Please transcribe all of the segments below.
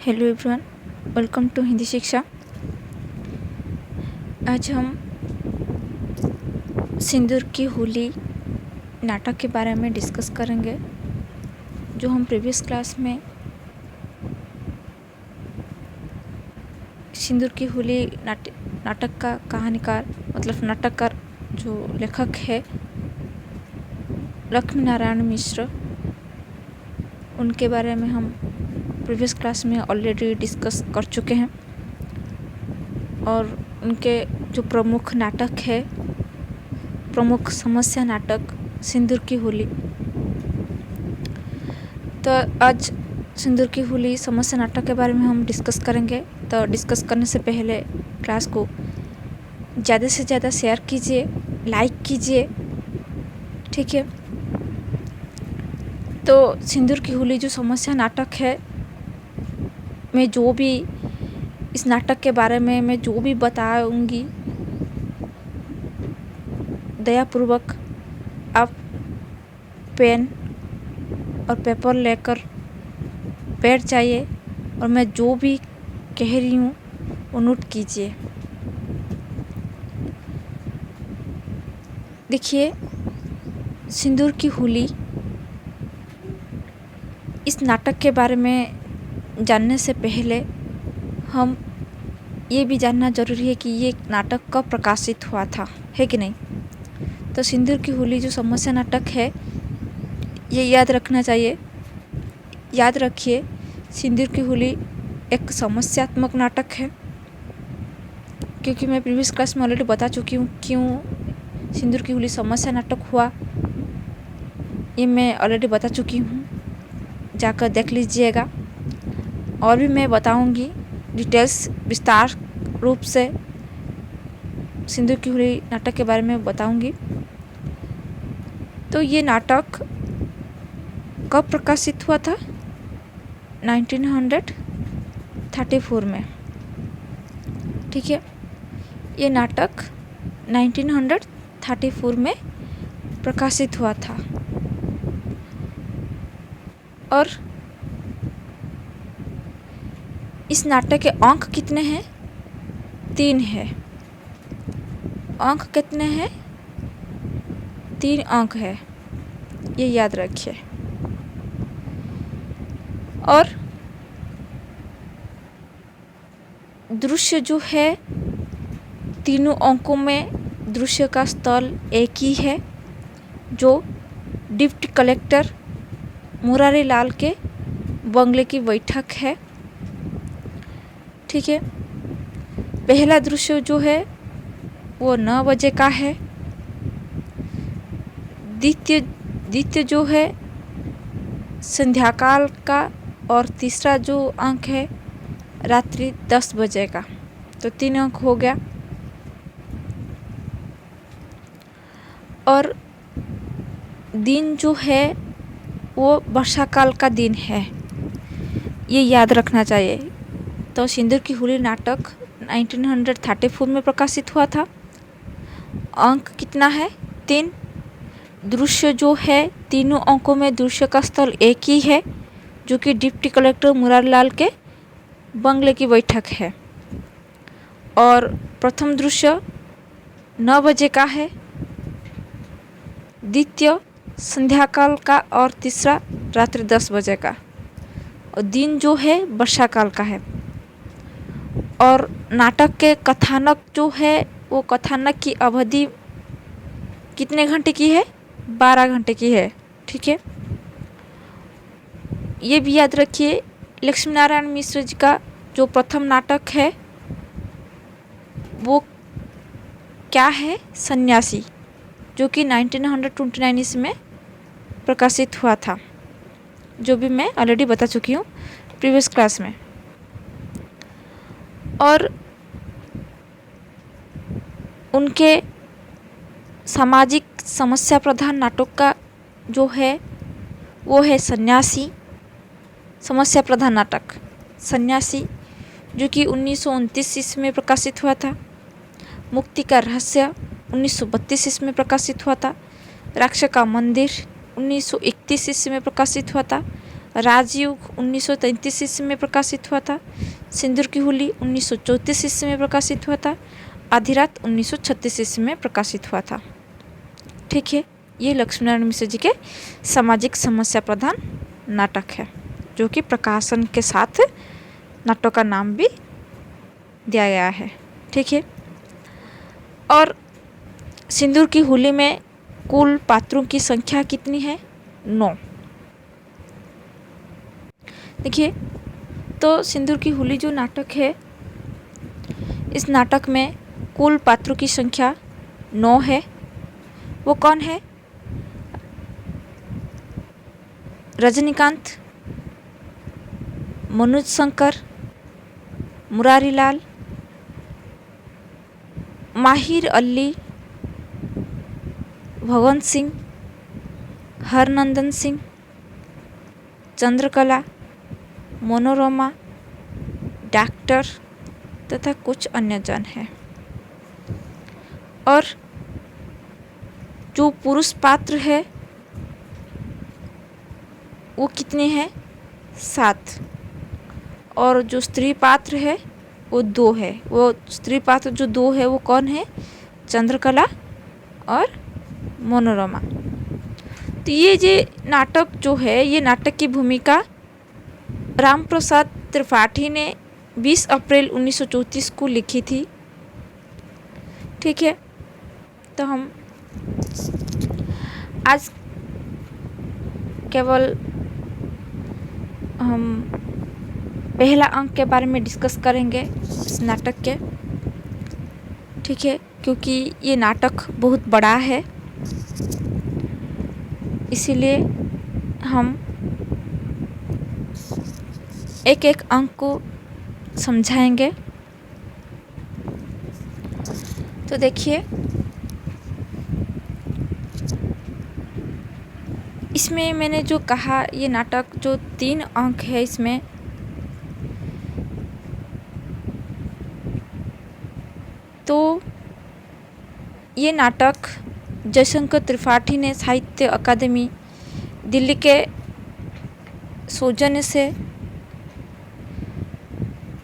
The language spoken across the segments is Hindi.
Hello everyone, welcome to Hindi Shiksha. आज हम सिंदूर की होली नाटक के बारे में डिस्कस करेंगे, जो हम प्रीवियस क्लास में सिंदूर की होली नाटक का कहानीकार मतलब नाटककार जो लेखक है लक्ष्मी नारायण मिश्र, उनके बारे में हम प्रीवियस क्लास में ऑलरेडी डिस्कस कर चुके हैं। और उनके जो प्रमुख नाटक है, प्रमुख समस्या नाटक सिंदूर की होली। तो आज सिंदूर की होली समस्या नाटक के बारे में हम डिस्कस करेंगे। तो डिस्कस करने से पहले क्लास को ज़्यादा से ज़्यादा शेयर कीजिए, लाइक कीजिए, ठीक है। तो सिंदूर की होली जो समस्या नाटक है, मैं जो भी इस नाटक के बारे में मैं जो भी बताऊंगी, दयापूर्वक आप पेन और पेपर लेकर बैठ जाइए और मैं जो भी कह रही हूँ वो नोट कीजिए। देखिए, सिंदूर की होली, इस नाटक के बारे में जानने से पहले हम ये भी जानना ज़रूरी है कि ये नाटक कब प्रकाशित हुआ था, है कि नहीं। तो सिंदूर की होली जो समस्या नाटक है, ये याद रखना चाहिए। याद रखिए, सिंदूर की होली एक समस्यात्मक नाटक है, क्योंकि मैं प्रीवियस क्लास में ऑलरेडी बता चुकी हूँ क्यों सिंदूर की होली समस्या नाटक हुआ। ये मैं ऑलरेडी बता चुकी हूँ, जाकर देख लीजिएगा। और भी मैं बताऊँगी डिटेल्स, विस्तार रूप से सिंदूर की होली नाटक के बारे में बताऊँगी। तो ये नाटक कब प्रकाशित हुआ था? 1934 में, ठीक है। ये नाटक 1934 में प्रकाशित हुआ था। और इस नाटक के अंक कितने हैं? 3 है। अंक कितने हैं? 3 अंक है, ये याद रखिए। और दृश्य जो है, तीनों अंकों में दृश्य का स्थल एक ही है, जो डिप्टी कलेक्टर मुरारी लाल के बंगले की बैठक है, ठीक है। पहला दृश्य जो है वो 9 बजे का है। द्वितीय जो है संध्याकाल का, और तीसरा जो अंक है रात्रि 10 बजे का। तो 3 अंक हो गया। और दिन जो है वो वर्षाकाल का दिन है, ये याद रखना चाहिए। तो सिंदूर की होली नाटक 1934 में प्रकाशित हुआ था। अंक कितना है? 3। दृश्य जो है, तीनों अंकों में दृश्य का स्थल एक ही है, जो कि डिप्टी कलेक्टर मुरारीलाल के बंगले की बैठक है। और प्रथम दृश्य 9 बजे का है, द्वितीय संध्याकाल का, और तीसरा रात्रि 10 बजे का। और दिन जो है वर्षाकाल का है। और नाटक के कथानक जो है, वो कथानक की अवधि कितने घंटे की है? 12 घंटे की है, ठीक है। ये भी याद रखिए, लक्ष्मी नारायण मिश्र जी का जो प्रथम नाटक है वो क्या है? सन्यासी, जो कि 1929 ईस्वी में प्रकाशित हुआ था, जो भी मैं ऑलरेडी बता चुकी हूँ प्रीवियस क्लास में। और उनके सामाजिक समस्या प्रधान नाटक का जो है वो है सन्यासी, समस्या प्रधान नाटक सन्यासी, जो कि 1929 ईस्वी में प्रकाशित हुआ था। मुक्ति का रहस्य 1932 ईस्वी में प्रकाशित हुआ था। राक्षस का मंदिर 1931 ईस्वी में प्रकाशित हुआ था। राजयुग 1933 ईस्वी में प्रकाशित हुआ था। सिंदूर की होली 1934 ईस्वी में प्रकाशित हुआ था। आधी रात 1936 ईस्वी में प्रकाशित हुआ था। ठीक है, ये लक्ष्मीनारायण मिश्र जी के सामाजिक समस्या प्रधान नाटक है, जो कि प्रकाशन के साथ नाटक का नाम भी दिया गया है। ठीक है, और सिंदूर की होली में कुल पात्रों की संख्या कितनी है? 9। देखिए, तो सिंदूर की होली जो नाटक है, इस नाटक में कुल पात्रों की संख्या 9 है। वो कौन है? रजनीकांत, मनोज शंकर, मुरारी लाल, माहिर अली, भगवंत सिंह, हरनंदन सिंह, चंद्रकला, मनोरमा, डॉक्टर तथा कुछ अन्य जन हैं। और जो पुरुष पात्र है वो कितने हैं? 7। और जो स्त्री पात्र है वो 2 है। वो स्त्री पात्र जो 2 है वो कौन है? चंद्रकला और मनोरमा। तो ये जो नाटक जो है, ये नाटक की भूमिका राम प्रसाद त्रिपाठी ने 20 अप्रैल 1934 को लिखी थी। ठीक है, तो हम आज केवल हम पहला अंक के बारे में डिस्कस करेंगे इस नाटक के। ठीक है, क्योंकि ये नाटक बहुत बड़ा है, इसीलिए हम एक एक अंक को समझाएंगे। तो देखिए, इसमें मैंने जो कहा, ये नाटक जो 3 अंक है इसमें, तो ये नाटक जयशंकर त्रिपाठी ने साहित्य अकादमी दिल्ली के सौजन्य से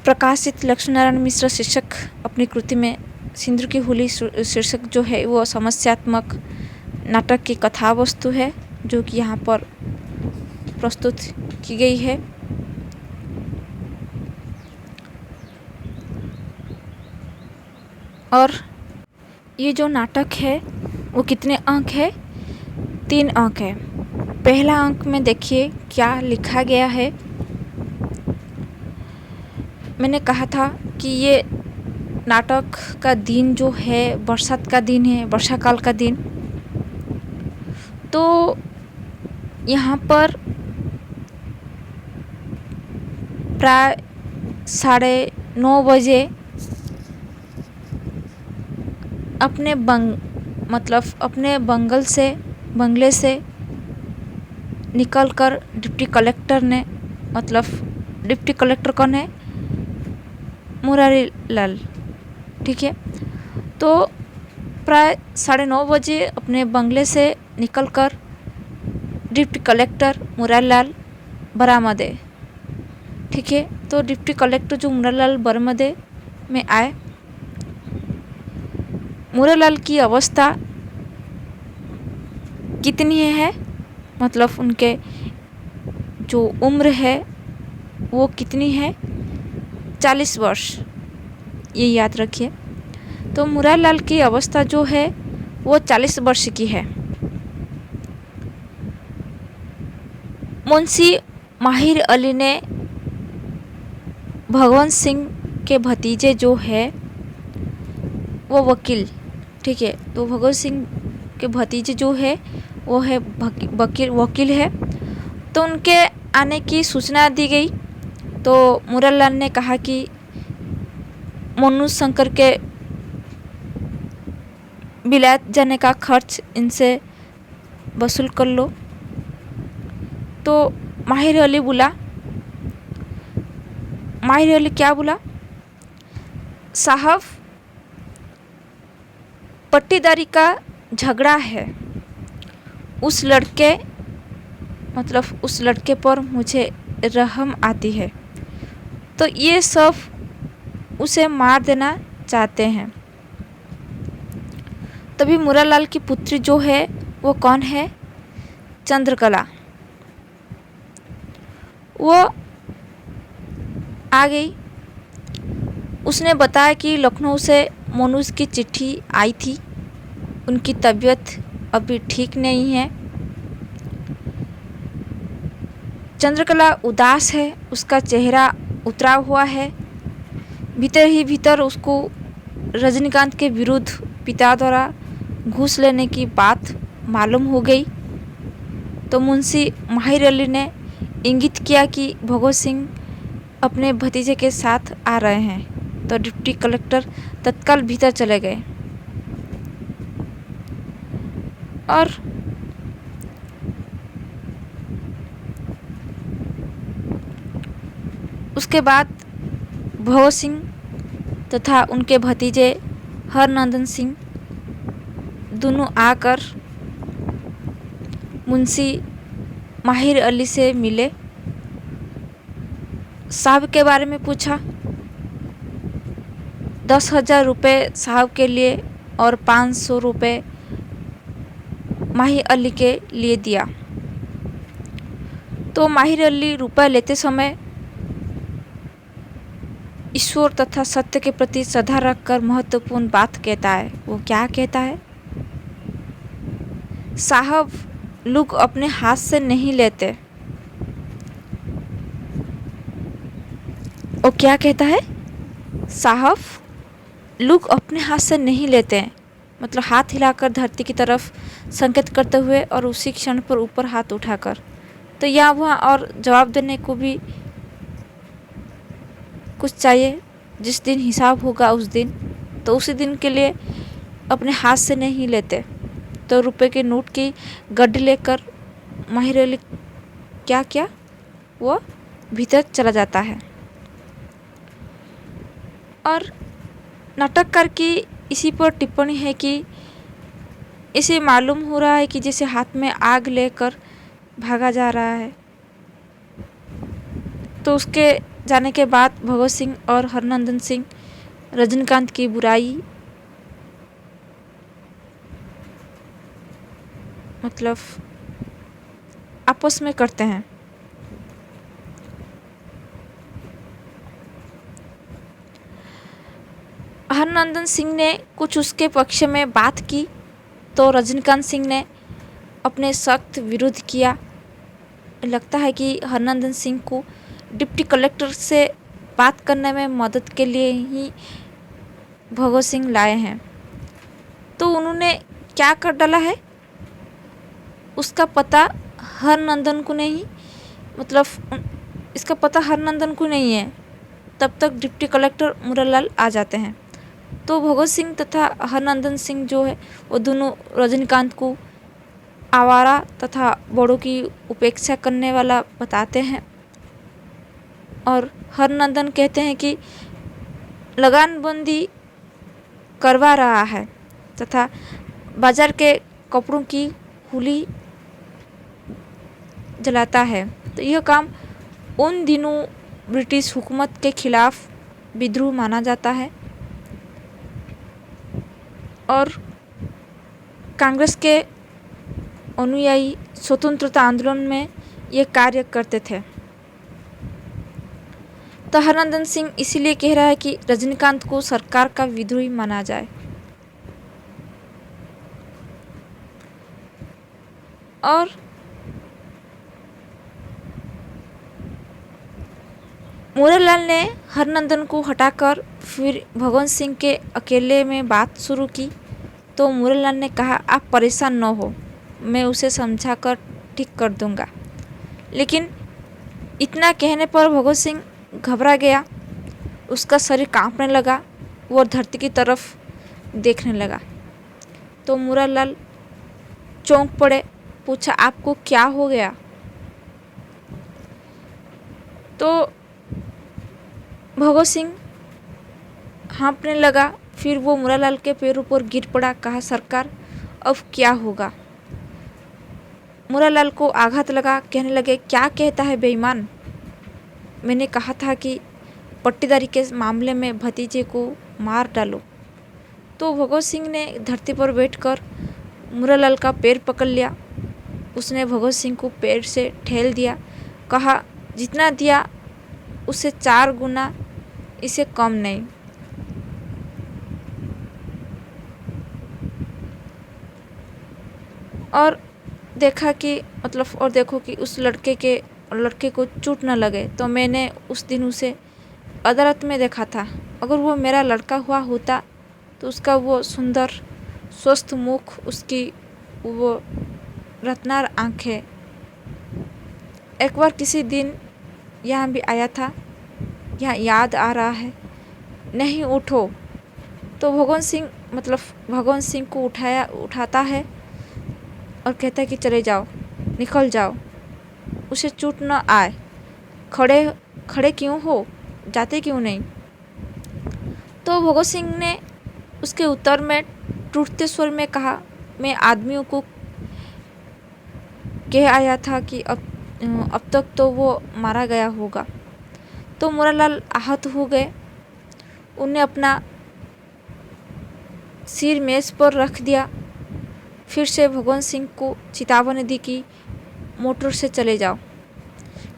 प्रकाशित लक्ष्मीनारायण मिश्र शीर्षक अपनी कृति में सिंदूर की होली शीर्षक जो है वो समस्यात्मक नाटक की कथा वस्तु है, जो कि यहाँ पर प्रस्तुत की गई है। और ये जो नाटक है वो कितने अंक है? 3 अंक है। पहला अंक में देखिए क्या लिखा गया है। मैंने कहा था कि ये नाटक का दिन जो है बरसात का दिन है, वर्षा काल का दिन। तो यहाँ पर प्राय 9:30 बजे अपने बंगले से निकलकर डिप्टी कलेक्टर ने, डिप्टी कलेक्टर कौन है? मुरारी लाल। ठीक है, तो प्राय 9:30 बजे अपने बंगले से निकलकर डिप्टी कलेक्टर मुरारी लाल बरामदे। ठीक है, तो डिप्टी कलेक्टर जो मुरारी लाल बरामदे में आए, मुरारी लाल की अवस्था कितनी है? उनके जो उम्र है वो कितनी है? 40 वर्ष, ये याद रखिए। तो मुरारी लाल की अवस्था जो है वो 40 वर्ष की है। मुंशी माहिर अली ने भगवंत सिंह के भतीजे जो है वो वकील। ठीक है, तो भगवंत सिंह के भतीजे जो है वो है वकील है। तो उनके आने की सूचना दी गई। तो मुरारी लाल ने कहा कि मनोज शंकर के विलायत जाने का खर्च इनसे वसूल कर लो। तो माहिर अली क्या बोला? साहब, पट्टीदारी का झगड़ा है, उस लड़के मतलब उस लड़के पर मुझे रहम आती है। तो ये सब उसे मार देना चाहते हैं। तभी मुरालाल की पुत्री जो है वो कौन है? चंद्रकला। वो आ गई। उसने बताया कि लखनऊ से मनोज की चिट्ठी आई थी, उनकी तबीयत अभी ठीक नहीं है। चंद्रकला उदास है, उसका चेहरा उतरा हुआ है। भीतर ही भीतर उसको रजनीकांत के विरुद्ध पिता द्वारा घूस लेने की बात मालूम हो गई। तो मुंशी माहिर अली ने इंगित किया कि भगत सिंह अपने भतीजे के साथ आ रहे हैं। तो डिप्टी कलेक्टर तत्काल भीतर चले गए और उसके बाद भगत सिंह तथा उनके भतीजे हरनंदन सिंह दोनों आकर मुंशी माहिर अली से मिले, साहब के बारे में पूछा। 10,000 रुपये साहब के लिए और 500 रुपये माहिर अली के लिए दिया। तो माहिर अली रुपये लेते समय ईश्वर तथा सत्य के प्रति श्रद्धा रखकर महत्वपूर्ण बात कहता है। वो क्या कहता है? साहब लोग अपने हाथ से नहीं लेते। वो क्या कहता है? साहब लोग अपने हाथ से नहीं लेते, मतलब हाथ हिलाकर धरती की तरफ संकेत करते हुए और उसी क्षण पर ऊपर हाथ उठाकर। तो यहाँ वहाँ और जवाब देने को भी कुछ चाहिए। जिस दिन हिसाब होगा उस दिन, तो उसी दिन के लिए अपने हाथ से नहीं लेते। तो रुपए के नोट की गड्डी लेकर माहिर अली क्या वो भीतर चला जाता है। और नाटककार की इसी पर टिप्पणी है कि इसे मालूम हो रहा है कि जैसे हाथ में आग लेकर भागा जा रहा है। तो उसके जाने के बाद भगत सिंह और हरनंदन सिंह रजनीकांत की बुराई मतलब आपस में करते हैं। हरनंदन सिंह ने कुछ उसके पक्ष में बात की तो रजनीकांत सिंह ने अपने सख्त विरोध किया। लगता है कि हरनंदन सिंह को डिप्टी कलेक्टर से बात करने में मदद के लिए ही भगत सिंह लाए हैं। तो उन्होंने क्या कर डाला है उसका पता हरनंदन को नहीं, मतलब इसका पता हरनंदन को नहीं है। तब तक डिप्टी कलेक्टर मुरालाल आ जाते हैं। तो भगत सिंह तथा हरनंदन सिंह जो है वो दोनों रजनीकांत को आवारा तथा बड़ों की उपेक्षा करने वाला बताते हैं। और हरनंदन कहते हैं कि लगानबंदी करवा रहा है तथा बाजार के कपड़ों की हुली जलाता है। तो यह काम उन दिनों ब्रिटिश हुकूमत के खिलाफ विद्रोह माना जाता है और कांग्रेस के अनुयायी स्वतंत्रता आंदोलन में ये कार्य करते थे। तो हरनंदन सिंह इसीलिए कह रहा है कि रजनीकांत को सरकार का विद्रोही माना जाए। और मुरालाल ने हरनंदन को हटाकर फिर भगवंत सिंह के अकेले में बात शुरू की। तो मुरालाल ने कहा, आप परेशान न हो, मैं उसे समझाकर ठीक कर दूंगा। लेकिन इतना कहने पर भगत सिंह घबरा गया, उसका शरीर कांपने लगा, वो धरती की तरफ देखने लगा। तो मुरालाल चौंक पड़े, पूछा, आपको क्या हो गया? तो भगत सिंह हाँफने लगा। फिर वो मुरालाल के पैरों पर गिर पड़ा, कहा, सरकार अब क्या होगा? मुरालाल को आघात लगा। कहने लगे, क्या कहता है बेईमान, मैंने कहा था कि पट्टीदारी के मामले में भतीजे को मार डालो। तो भगत सिंह ने धरती पर बैठकर मुरालाल का पैर पकड़ लिया। उसने भगत सिंह को पैर से ठेल दिया। कहा, जितना दिया उससे 4 गुना, इसे कम नहीं। और देखा कि और देखो कि उस लड़के को चोट न लगे। तो मैंने उस दिन उसे अदालत में देखा था। अगर वो मेरा लड़का हुआ होता तो उसका वो सुंदर स्वस्थ मुख, उसकी वो रत्नार आंखें, एक बार किसी दिन यहाँ भी आया था, यहाँ याद आ रहा है। नहीं, उठो। तो भगवंत सिंह को उठाता है और कहता है कि चले जाओ, निकल जाओ, उसे चोट न आए। खड़े क्यों हो, जाते क्यों नहीं? तो भगत सिंह ने उसके उत्तर में टूटते स्वर में कहा, मैं आदमियों को कह आया था कि अब तक तो वो मारा गया होगा। तो मुरालाल आहत हो गए। उन्हें अपना सिर मेज पर रख दिया। फिर से भगवंत सिंह को चेतावनी दी कि मोटर से चले जाओ।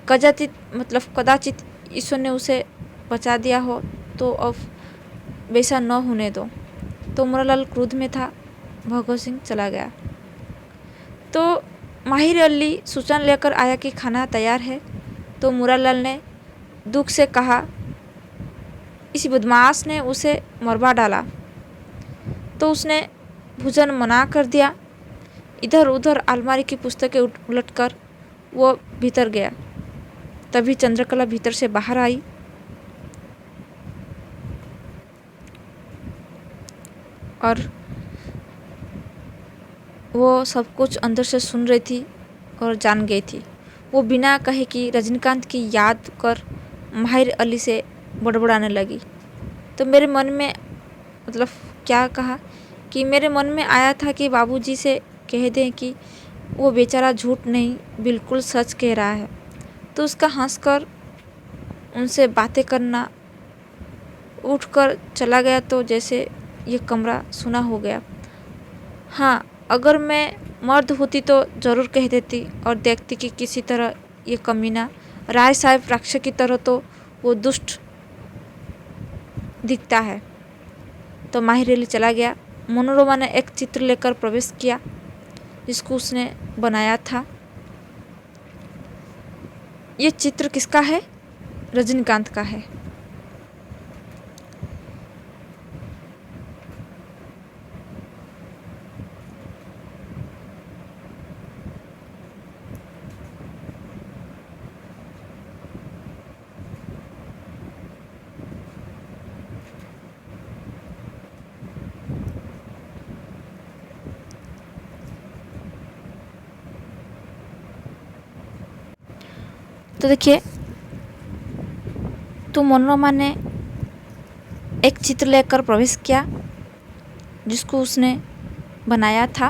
कदाचित ईश्वर ने उसे बचा दिया हो, तो अब वैसा न होने दो। तो मुरालाल क्रोध में था। भगत सिंह चला गया। तो माहिर अली सूचना लेकर आया कि खाना तैयार है। तो मुरालाल ने दुख से कहा, इस बदमाश ने उसे मरवा डाला। तो उसने भोजन मना कर दिया। इधर उधर अलमारी की पुस्तकें उलटकर वो भीतर गया। तभी चंद्रकला भीतर से बाहर आई। और वो सब कुछ अंदर से सुन रही थी और जान गई थी। वो बिना कहे कि रजनीकांत की याद कर माहिर अली से बड़बड़ाने लगी। तो मेरे मन में क्या कहा कि मेरे मन में आया था कि बाबूजी से कह दें कि वो बेचारा झूठ नहीं, बिल्कुल सच कह रहा है। तो उसका हंसकर उनसे बातें करना उठकर चला गया। तो जैसे ये कमरा सुना हो गया। हाँ, अगर मैं मर्द होती तो ज़रूर कह देती और देखती कि किसी तरह ये कमीना राय साहब राक्षस की तरह तो वो दुष्ट दिखता है। तो माहिर अली चला गया। मनोरमा ने एक चित्र लेकर प्रवेश किया जिसको उसने बनाया था। ये चित्र किसका है? रजनीकांत का है। तो देखिए, तो मनोरमा ने एक चित्र लेकर प्रवेश किया जिसको उसने बनाया था।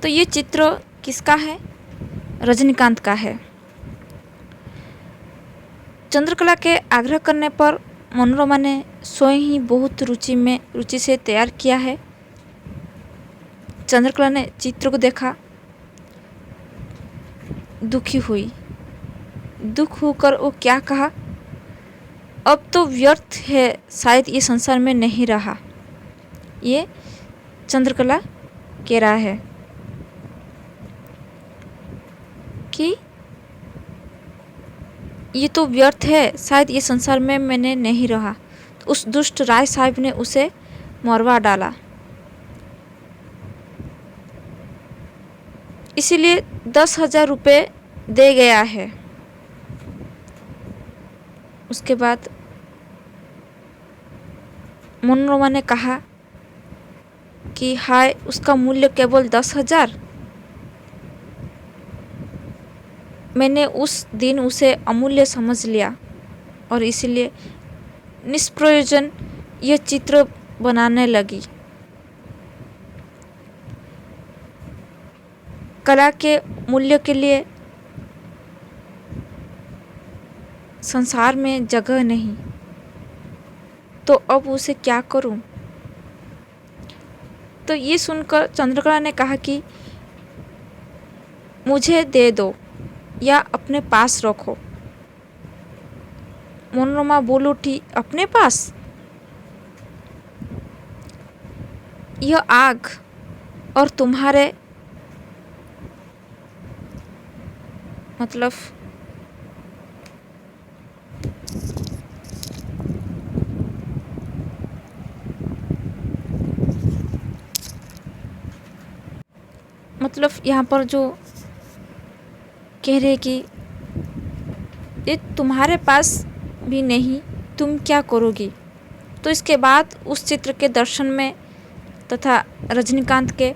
तो ये चित्र किसका है? रजनीकांत का है। चंद्रकला के आग्रह करने पर मनोरमा ने स्वयं ही बहुत रुचि से तैयार किया है। चंद्रकला ने चित्र को देखा, दुखी हुई। दुख होकर वो क्या कहा, अब तो व्यर्थ है, शायद ये संसार में नहीं रहा। ये चंद्रकला कह रहा है कि ये तो व्यर्थ है, शायद ये संसार में मैंने नहीं रहा। तो उस दुष्ट राय साहब ने उसे मरवा डाला, इसीलिए 10,000 रुपये दे गया है। उसके बाद मनोरमा ने कहा कि हाय, उसका मूल्य केवल 10,000। मैंने उस दिन उसे अमूल्य समझ लिया और इसलिए निष्प्रयोजन यह चित्र बनाने लगी। कला के मूल्य के लिए संसार में जगह नहीं, तो अब उसे क्या करूं? तो ये सुनकर चंद्रकला ने कहा कि मुझे दे दो या अपने पास रखो। मनोरमा बोल उठी, अपने पास? यह आग और तुम्हारे मतलब यहाँ पर जो कह रहे कि ये तुम्हारे पास भी नहीं, तुम क्या करोगी? तो इसके बाद उस चित्र के दर्शन में तथा रजनीकांत के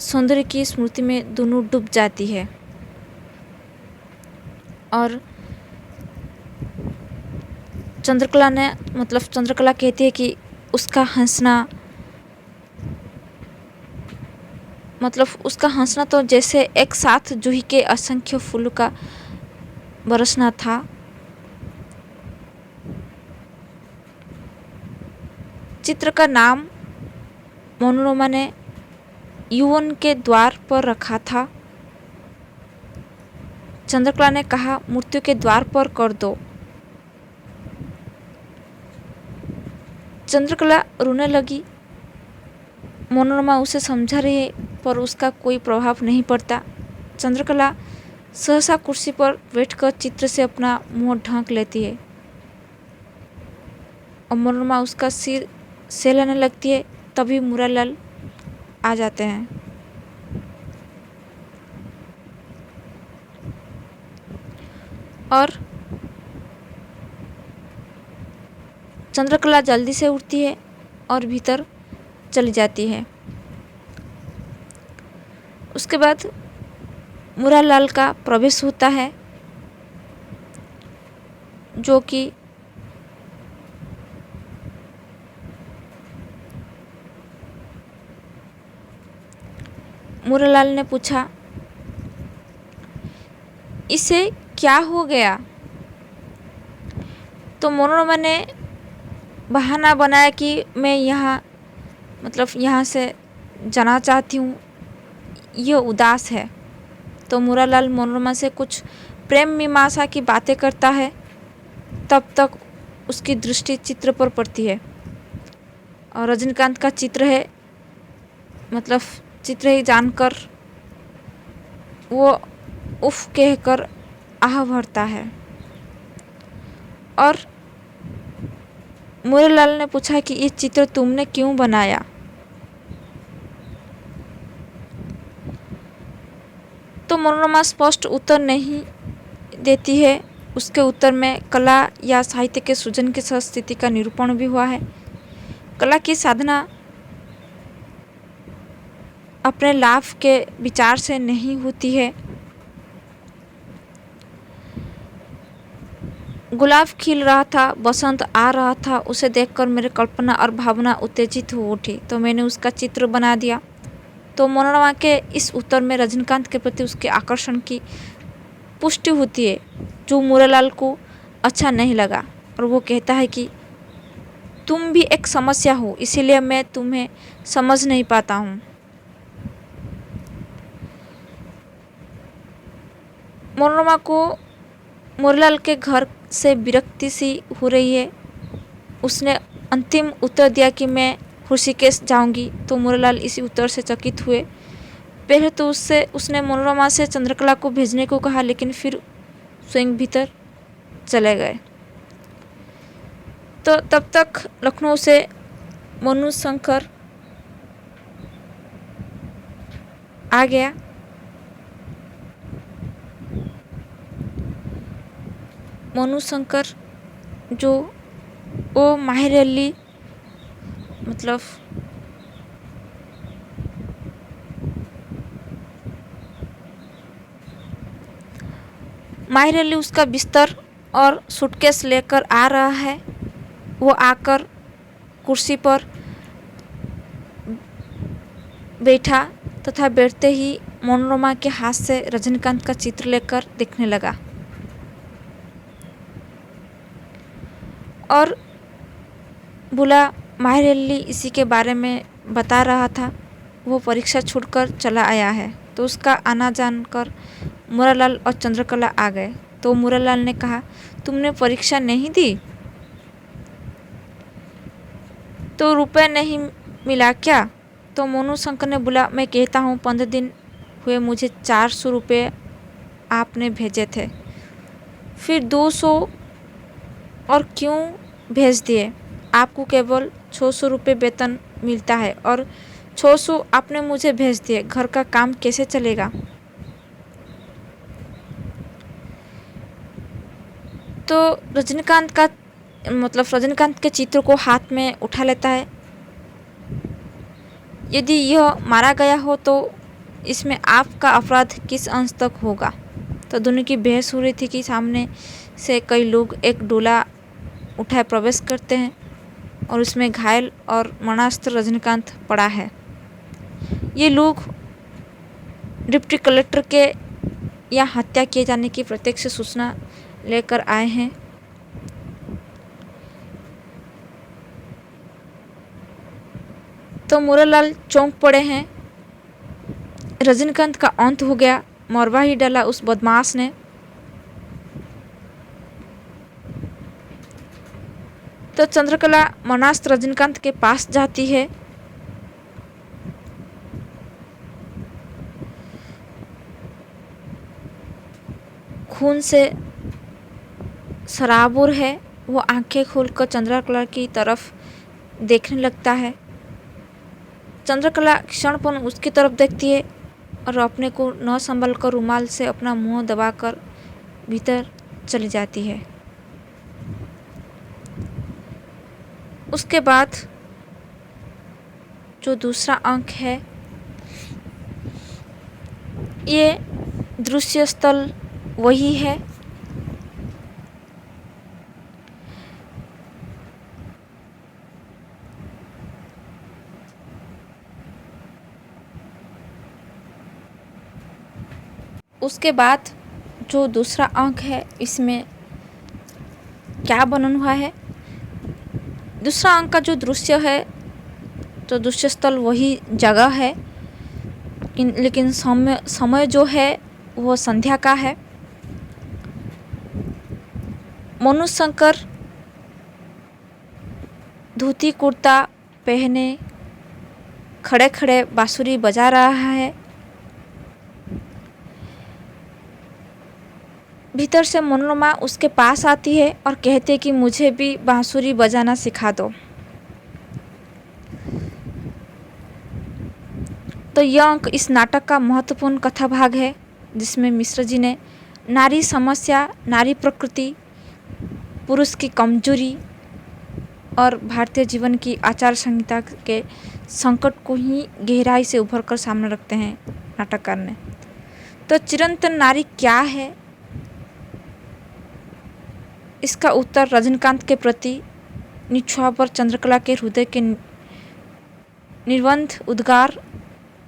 सौंदर्य की स्मृति में दोनों डूब जाती है। और चंद्रकला कहती है कि उसका हंसना तो जैसे एक साथ जूही के असंख्य फूलों का बरसना था। चित्र का नाम मनोरमा ने यौवन के द्वार पर रखा था। चंद्रकला ने कहा, मृत्यु के द्वार पर कर दो। चंद्रकला रोने लगी। मनोरमा उसे समझा रही है, पर उसका कोई प्रभाव नहीं पड़ता। चंद्रकला सहसा कुर्सी पर बैठकर चित्र से अपना मुंह ढक लेती है और मनोरमा उसका सिर सहलाने लगती है। तभी मुरालाल आ जाते हैं। और चंद्रकला जल्दी से उठती है और भीतर चली जाती है। उसके बाद मुरालाल का प्रवेश होता है, जो कि मुरालाल ने पूछा, इसे क्या हो गया? तो मनोरमा ने बहाना बनाया कि मैं यहाँ से जाना चाहती हूँ, यह उदास है। तो मुरालाल मनोरमा से कुछ प्रेम मीमांसा की बातें करता है। तब तक उसकी दृष्टि चित्र पर पड़ती है और रजनीकांत का चित्र है, चित्र ही जानकर वो उफ कहकर आह भरता है। और मुरालाल ने पूछा कि ये चित्र तुमने क्यों बनाया? तो मनोरमा स्पष्ट उत्तर नहीं देती है। उसके उत्तर में कला या साहित्य के सृजन की स्थिति का निरूपण भी हुआ है। कला की साधना अपने लाभ के विचार से नहीं होती है। गुलाब खिल रहा था, बसंत आ रहा था, उसे देखकर मेरी कल्पना और भावना उत्तेजित हो उठी, तो मैंने उसका चित्र बना दिया। तो मनोरमा के इस उत्तर में रजनीकांत के प्रति उसके आकर्षण की पुष्टि होती है, जो मुरालाल को अच्छा नहीं लगा। और वो कहता है कि तुम भी एक समस्या हो, इसीलिए मैं तुम्हें समझ नहीं पाता हूँ। मनोरमा को मुरालाल के घर से विरक्ति सी हो रही है। उसने अंतिम उत्तर दिया कि मैं ऋषिकेश जाऊंगी। तो मुरालाल इसी उत्तर से चकित हुए। पहले तो उसने मनोरमा से चंद्रकला को भेजने को कहा, लेकिन फिर स्वयं भीतर चले गए। तो तब तक लखनऊ से मनु शंकर आ गया। मनु शंकर जो वो माहिर अली माहिर अली उसका बिस्तर और सूटकेस लेकर आ रहा है। वो आकर कुर्सी पर बैठा तथा बैठते ही मनोरमा के हाथ से रजनीकांत का चित्र लेकर देखने लगा और बोला, माहिर अली इसी के बारे में बता रहा था, वो परीक्षा छूटकर चला आया है। तो उसका आना जानकर मुरालाल और चंद्रकला आ गए। तो मुरालाल ने कहा, तुमने परीक्षा नहीं दी तो रुपए नहीं मिला क्या? तो मोनू शंकर ने बोला, मैं कहता हूँ 15 दिन हुए मुझे 400 रुपये आपने भेजे थे, फिर 200 और क्यों भेज दिए? आपको केवल 600 रुपये वेतन मिलता है और 600 आपने मुझे भेज दिए, घर का काम कैसे चलेगा? तो रजनीकांत के चित्र को हाथ में उठा लेता है। यदि यह मारा गया हो तो इसमें आपका अपराध किस अंश तक होगा? तो दोनों की बहस हो रही थी कि सामने से कई लोग एक डोला उठाए प्रवेश करते हैं और उसमें घायल और मरणास्त्र रजनीकांत पड़ा है। ये लोग डिप्टी कलेक्टर के यहाँ हत्या किए जाने की प्रत्यक्ष सूचना लेकर आए हैं। तो मुरालाल चौंक पड़े हैं। रजनीकांत का अंत हो गया, मरवा ही डाला उस बदमाश ने। तो चंद्रकला मरणास्त्र रजनीकांत के पास जाती है। खून से सराबोर है। वो आंखें खोलकर चंद्रकला की तरफ देखने लगता है। चंद्रकला क्षणपन उसकी तरफ देखती है और अपने को न संभल कर रुमाल से अपना मुंह दबाकर भीतर चली जाती है। उसके बाद जो दूसरा अंक है, ये दृश्य स्थल वही है। उसके बाद जो दूसरा अंक है, इसमें क्या वर्णन हुआ है? दूसरा अंक का जो दृश्य है, तो दृश्य स्थल वही जगह है, लेकिन समय जो है वो संध्या का है। मोनू शंकर धोती कुर्ता पहने खड़े खड़े बांसुरी बजा रहा है। भीतर से मनोरमा उसके पास आती है और कहती है कि मुझे भी बांसुरी बजाना सिखा दो। तो यह अंक इस नाटक का महत्वपूर्ण कथा भाग है, जिसमें मिश्र जी ने नारी समस्या, नारी प्रकृति, पुरुष की कमजोरी और भारतीय जीवन की आचार संहिता के संकट को ही गहराई से उभर कर सामने रखते हैं नाटककार ने। तो चिरंतन नारी क्या है, इसका उत्तर रजनीकांत के प्रति निछावर चंद्रकला के हृदय के निर्बंध उद्गार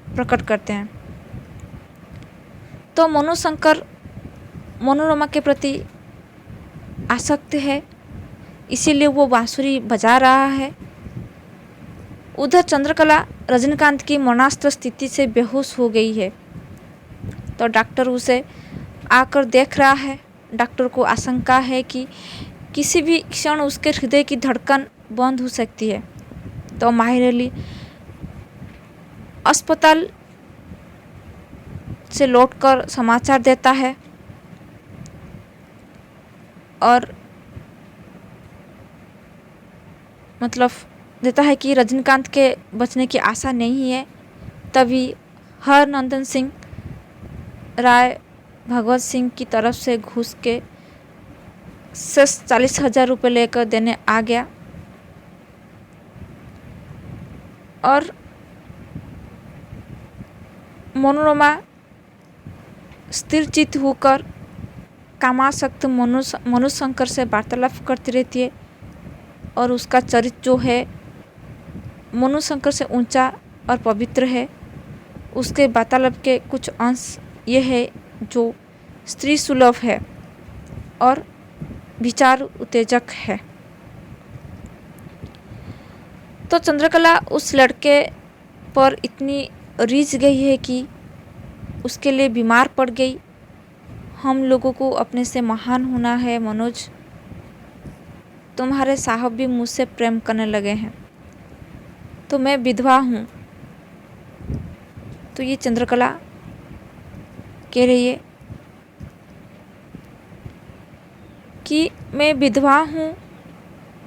प्रकट करते हैं। तो मोनू शंकर मनोरमा के प्रति आसक्त है, इसीलिए वो बांसुरी बजा रहा है। उधर चंद्रकला रजनीकांत की मरणास्त्र स्थिति से बेहोश हो गई है। तो डॉक्टर उसे आकर देख रहा है। डॉक्टर को आशंका है कि किसी भी क्षण उसके हृदय की धड़कन बंद हो सकती है। तो माहिर अली अस्पताल से लौटकर समाचार देता है और देता है कि रजनीकांत के बचने की आशा नहीं है। तभी हरनंदन सिंह राय भगवत सिंह की तरफ से घूस के 40,000 रुपये लेकर देने आ गया और मनोरमा स्थिर चित्त होकर कामासक्त मनोज शंकर से वार्तालाप करती रहती है और उसका चरित्र जो है मनोज शंकर से ऊंचा और पवित्र है। उसके वार्तालाप के कुछ अंश ये है जो स्त्री सुलभ है और विचार उत्तेजक है। तो चंद्रकला उस लड़के पर इतनी रीझ गई है कि उसके लिए बीमार पड़ गई। हम लोगों को अपने से महान होना है मनोज, तुम्हारे साहब भी मुझसे प्रेम करने लगे हैं, तो मैं विधवा हूँ। तो ये चंद्रकला कह रही है कि मैं विधवा हूँ।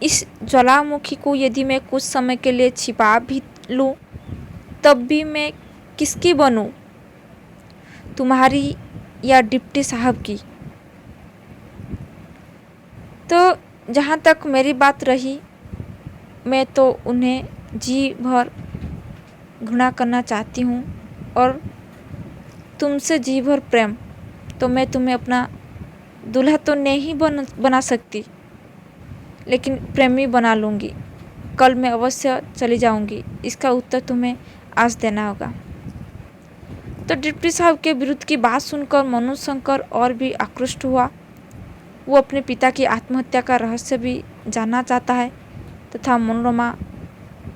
इस ज्वालामुखी को यदि मैं कुछ समय के लिए छिपा भी लूँ तब भी मैं किसकी बनूँ, तुम्हारी या डिप्टी साहब की। तो जहाँ तक मेरी बात रही, मैं तो उन्हें जी भर घृणा करना चाहती हूँ और तुमसे जी भर प्रेम। तो मैं तुम्हें अपना दूल्हा तो नहीं बना सकती, लेकिन प्रेमी बना लूँगी। कल मैं अवश्य चली जाऊँगी, इसका उत्तर तुम्हें आज देना होगा। तो डिप्टी साहब के विरुद्ध की बात सुनकर मनोशंकर और भी आकृष्ट हुआ। वो अपने पिता की आत्महत्या का रहस्य भी जानना चाहता है तथा मनोरमा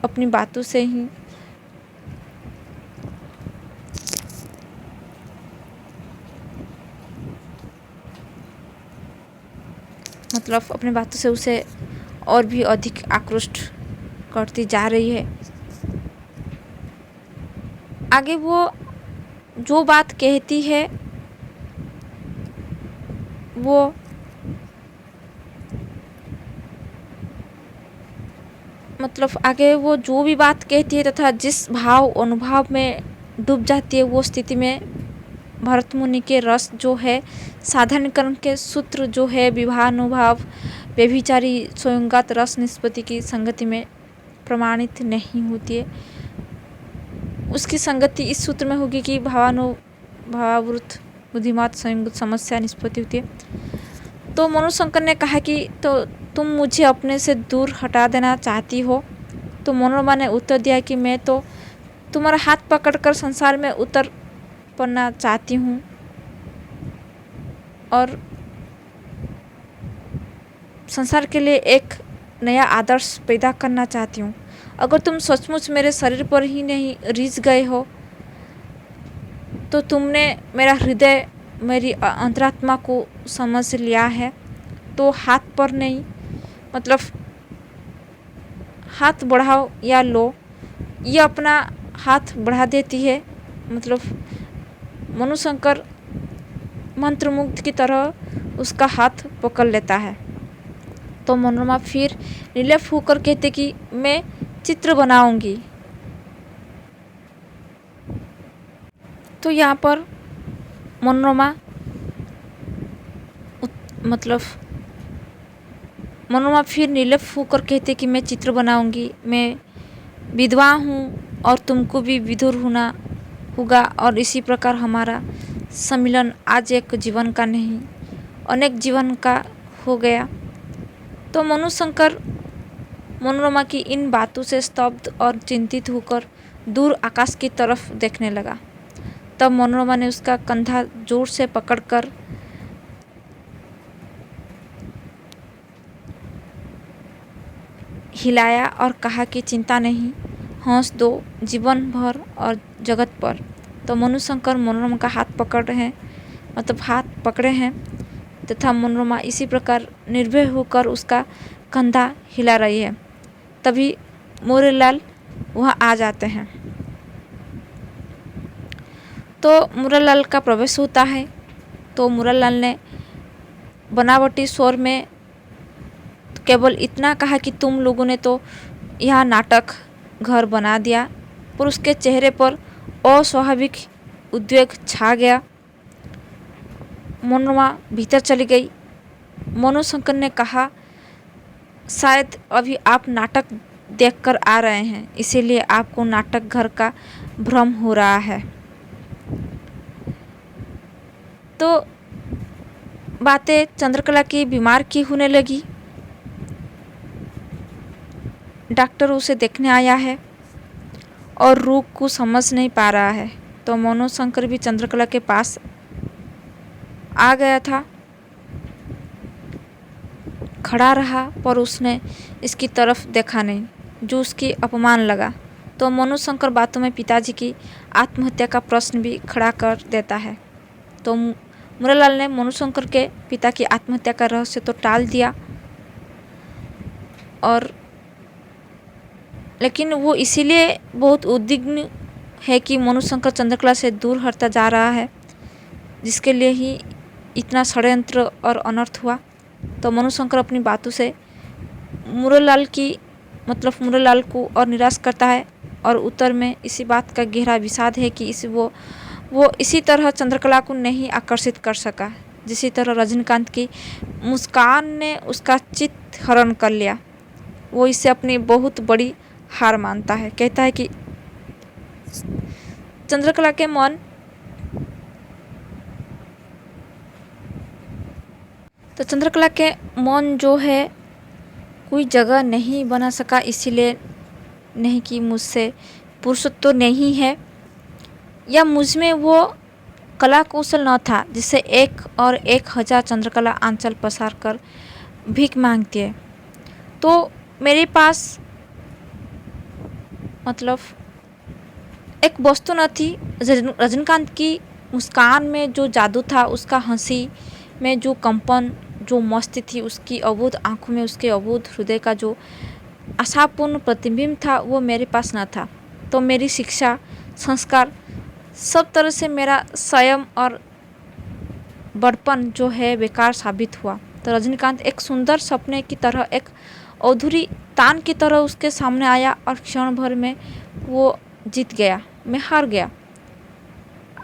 अपनी बातों से ही अपनी बातों से उसे और भी अधिक आकृष्ट करती जा रही है। आगे वो जो बात कहती है वो आगे वो जो भी बात कहती है तथा जिस भाव अनुभव में डूब जाती है, वो स्थिति में भरत मुनि के रस जो है, साधारणीकरण के सूत्र जो है, विवाहानुभाव व्यभिचारी स्वयंगत रस निष्पत्ति की संगति में प्रमाणित नहीं होती है। उसकी संगति इस सूत्र में होगी कि भावानुभावावृत बुद्धिमत संयुक्त समस्या निष्पत्ति होती है। तो मनोशंकर ने कहा कि तो तुम मुझे अपने से दूर हटा देना चाहती हो। तो मनोरमा ने उत्तर दिया कि मैं तो तुम्हारा हाथ पकड़कर संसार में उतर पड़ना चाहती हूँ और संसार के लिए एक नया आदर्श पैदा करना चाहती हूँ। अगर तुम सचमुच मेरे शरीर पर ही नहीं रीझ गए हो तो तुमने मेरा हृदय, मेरी अंतरात्मा को समझ लिया है। तो हाथ पर नहीं, हाथ बढ़ाओ या लो। ये अपना हाथ बढ़ा देती है। मनोशंकर मंत्रमुग्ध की तरह उसका हाथ पकड़ लेता है। तो मनोरमा फिर निर्लिप्त होकर कहते कि मैं चित्र बनाऊंगी। तो यहाँ पर मनोरमा फिर निर्लिप्त होकर कहते कि मैं चित्र बनाऊंगी, मैं विधवा हूँ और तुमको भी विधुर होना होगा, और इसी प्रकार हमारा सम्मिलन आज एक जीवन का नहीं अनेक जीवन का हो गया। तो मनोशंकर मनोरमा की इन बातों से स्तब्ध और चिंतित होकर दूर आकाश की तरफ देखने लगा। तब मनोरमा ने उसका कंधा जोर से पकड़कर हिलाया और कहा कि चिंता नहीं, हंस दो जीवन भर और जगत पर। तो मनोशंकर मनोरमा का हाथ पकड़े हैं तथा मनोरमा इसी प्रकार निर्भय होकर उसका कंधा हिला रही है। तभी मुरलीलाल वहाँ आ जाते हैं। तो मुरलीलाल का प्रवेश होता है। तो मुरलीलाल ने बनावटी स्वर में केवल इतना कहा कि तुम लोगों ने तो यह नाटक घर बना दिया, पर उसके चेहरे पर अस्वाभाविक उद्वेग छा गया। मनोरमा भीतर चली गई। मनोशंकर ने कहा, शायद अभी आप नाटक देखकर आ रहे हैं, इसीलिए आपको नाटक घर का भ्रम हो रहा है। तो बातें चंद्रकला की बीमार की होने लगी। डॉक्टर उसे देखने आया है और रोग को समझ नहीं पा रहा है। तो मनोशंकर भी चंद्रकला के पास आ गया था, खड़ा रहा, पर उसने इसकी तरफ देखा नहीं, जो उसकी अपमान लगा। तो मनोशंकर बातों में पिताजी की आत्महत्या का प्रश्न भी खड़ा कर देता है। तो मुरालाल ने मनोशंकर के पिता की आत्महत्या का रहस्य तो टाल दिया, और लेकिन वो इसीलिए बहुत उद्विग्न है कि मनोशंकर चंद्रकला से दूर हटता जा रहा है, जिसके लिए ही इतना षड्यंत्र और अनर्थ हुआ। तो मनोशंकर अपनी बातों से मुरालाल को और निराश करता है, और उत्तर में इसी बात का गहरा विषाद है कि वो इसी तरह चंद्रकला को नहीं आकर्षित कर सका, जिसी तरह रजनीकांत की मुस्कान ने उसका चित्त हरण कर लिया। वो इसे अपनी बहुत बड़ी हार मानता है। कहता है कि चंद्रकला के मन जो है कोई जगह नहीं बना सका, इसीलिए नहीं कि मुझसे पुरुषत्व तो नहीं है, या मुझ में वो कला कौशल न था जिससे 1,000 चंद्रकला आंचल पसार कर भीख मांगती है। तो मेरे पास एक वस्तु न थी। रजनीकांत की मुस्कान में जो जादू था, उसका हंसी में जो कंपन, जो मस्ती थी, उसकी अबोध आंखों में उसके अबोध हृदय का जो आशापूर्ण प्रतिबिंब था, वो मेरे पास न था। तो मेरी शिक्षा, संस्कार, सब तरह से मेरा संयम और बड़पन जो है बेकार साबित हुआ। तो रजनीकांत एक सुंदर सपने की तरह, एक अधूरी तान की तरह उसके सामने आया, और क्षण भर में वो जीत गया, मैं हार गया।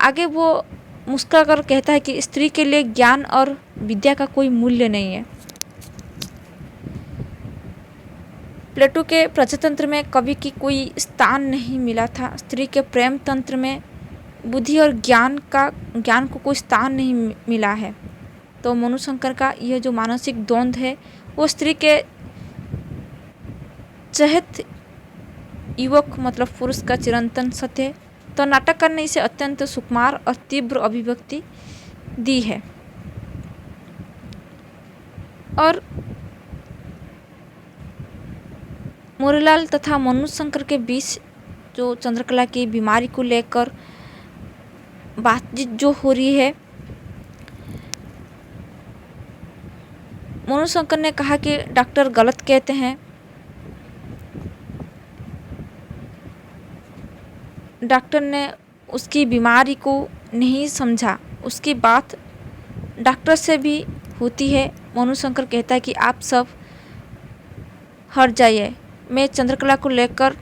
आगे वो मुस्कुराकर कहता है कि स्त्री के लिए ज्ञान और विद्या का कोई मूल्य नहीं है। प्लेटो के प्रजातंत्र में कवि की कोई स्थान नहीं मिला था। स्त्री के प्रेम तंत्र में बुद्धि और ज्ञान को कोई स्थान नहीं मिला है। तो मनोशंकर का यह जो मानसिक द्वंद्व है, वो स्त्री के चहेत युवक पुरुष का चिरंतन सत्य है। तो नाटककार ने इसे अत्यंत सुकुमार और तीव्र अभिव्यक्ति दी है। और मुरालाल तथा मनोशंकर के बीच जो चंद्रकला की बीमारी को लेकर बातचीत जो हो रही है, मनोशंकर ने कहा कि डॉक्टर गलत कहते हैं। डॉक्टर ने उसकी बीमारी को नहीं समझा, उसकी बात डॉक्टर से भी होती है। मनोशंकर कहता है कि आप सब हट जाइए, मैं चंद्रकला को लेकर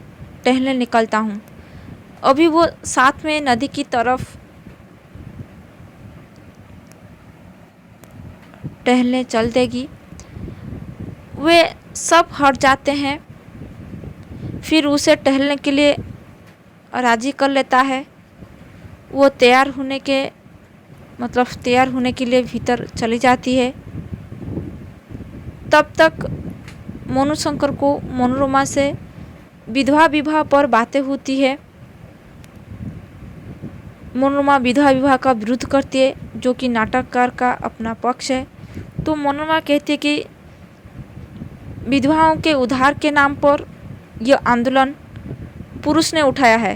टहलने निकलता हूँ। अभी वो साथ में नदी की तरफ टहलने चल देगी। वे सब हट जाते हैं, फिर उसे टहलने के लिए राजी कर लेता है। वो तैयार होने के लिए भीतर चली जाती है। तब तक मनोशंकर को मनोरमा से विधवा विवाह पर बातें होती है। मनोरमा विधवा विवाह का विरोध करती है, जो कि नाटककार का अपना पक्ष है। तो मनोरमा कहती है कि विधवाओं के उद्धार के नाम पर यह आंदोलन पुरुष ने उठाया है,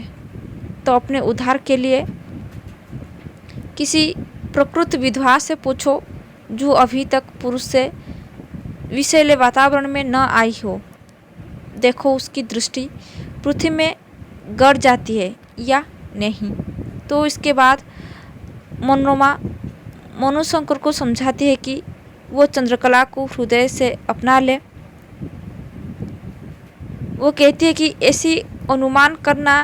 तो अपने उद्धार के लिए किसी प्रकृत विधवा से पूछो जो अभी तक पुरुष से विषैले वातावरण में न आई हो। देखो उसकी दृष्टि पृथ्वी में गड़ जाती है या नहीं। तो इसके बाद मनोरमा मनोशंकर को समझाती है कि वो चंद्रकला को हृदय से अपना ले। वो कहती है कि ऐसी अनुमान करना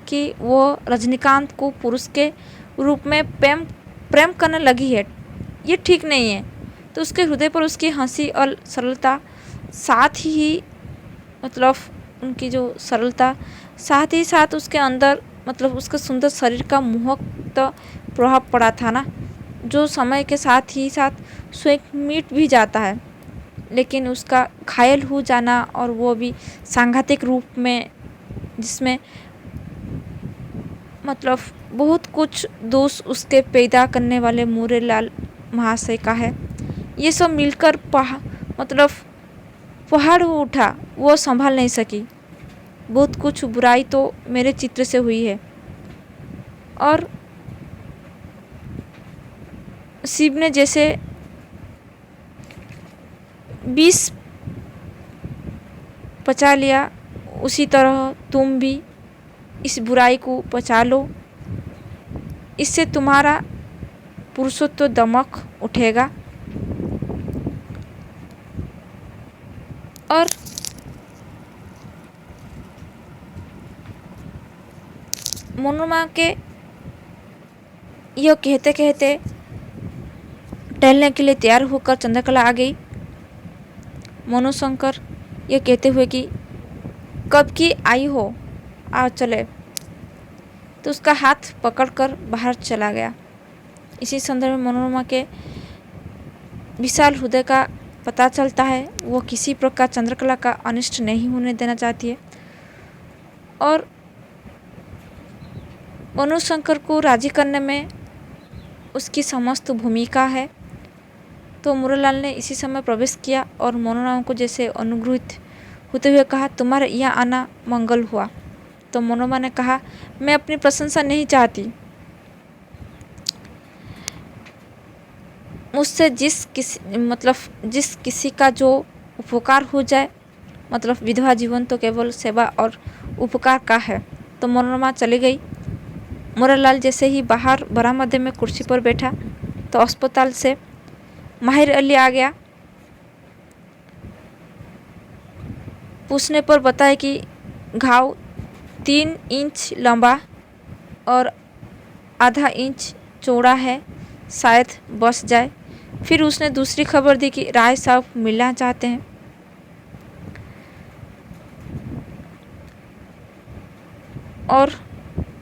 कि वो रजनीकांत को पुरुष के रूप में प्रेम करने लगी है, ये ठीक नहीं है। तो उसके हृदय पर उसकी हंसी और सरलता, साथ ही उनकी जो सरलता, साथ ही साथ उसके अंदर उसके सुंदर शरीर का मोहक प्रभाव पड़ा था ना, जो समय के साथ ही साथ स्वयं मिट भी जाता है। लेकिन उसका घायल हो जाना, और वो भी सांघातिक रूप में, जिसमें मतलब बहुत कुछ दोष उसके पैदा करने वाले मुरेलाल महाशय का है। ये सब मिलकर मतलब पहाड़ उठा, वो संभाल नहीं सकी। बहुत कुछ बुराई तो मेरे चित्र से हुई है। और शिव ने जैसे 20 पचा लिया, उसी तरह तुम भी इस बुराई को पचा लो। इससे तुम्हारा पुरुषत्व दमक उठेगा। और मनोरमा के यह कहते कहते टहलने के लिए तैयार होकर चंद्रकला आ गई। मनोशंकर यह कहते हुए कि कब की आई हो, आओ चले, तो उसका हाथ पकड़कर बाहर चला गया। इसी संदर्भ में मनोरमा के विशाल हृदय का पता चलता है। वो किसी प्रकार चंद्रकला का अनिष्ट नहीं होने देना चाहती है और मनोशंकर को राजी करने में उसकी समस्त भूमिका है। तो मुरलाल ने इसी समय प्रवेश किया और मनोरमा को जैसे अनुग्रहित होते हुए कहा, तुम्हारे यहाँ आना मंगल हुआ। तो मनोरमा ने कहा, मैं अपनी प्रशंसा नहीं चाहती। मुझसे जिस किसी का जो उपकार हो जाए, मतलब विधवा जीवन तो केवल सेवा और उपकार का है। तो मनोरमा चली गई। मुरलाल जैसे ही बाहर बरामदे में कुर्सी पर बैठा तो अस्पताल से माहिर अली आ गया। पूछने पर बताया कि घाव 3 इंच लंबा और आधा इंच चौड़ा है, शायद बच जाए। फिर उसने दूसरी खबर दी कि राय साहब मिलना चाहते हैं। और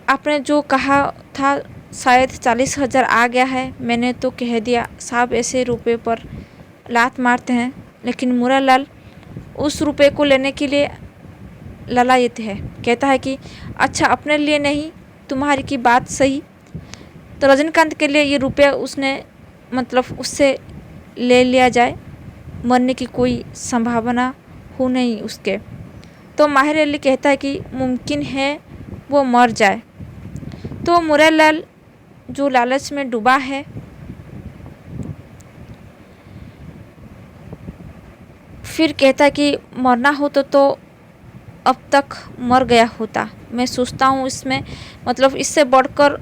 आपने जो कहा था शायद 40,000 आ गया है। मैंने तो कह दिया साहब ऐसे रुपए पर लात मारते हैं, लेकिन मुरालाल उस रुपए को लेने के लिए लालायित है। कहता है कि अच्छा अपने लिए नहीं, तुम्हारी की बात सही। तो रजनीकांत के लिए ये रुपया उसने मतलब उससे ले लिया जाए, मरने की कोई संभावना हो नहीं उसके। तो माहिर अली कहता है कि मुमकिन है वो मर जाए। तो मुरालाल जो लालच में डूबा है, फिर कहता कि मरना हो तो अब तक मर गया होता। मैं सोचता हूँ इसमें मतलब इससे बढ़कर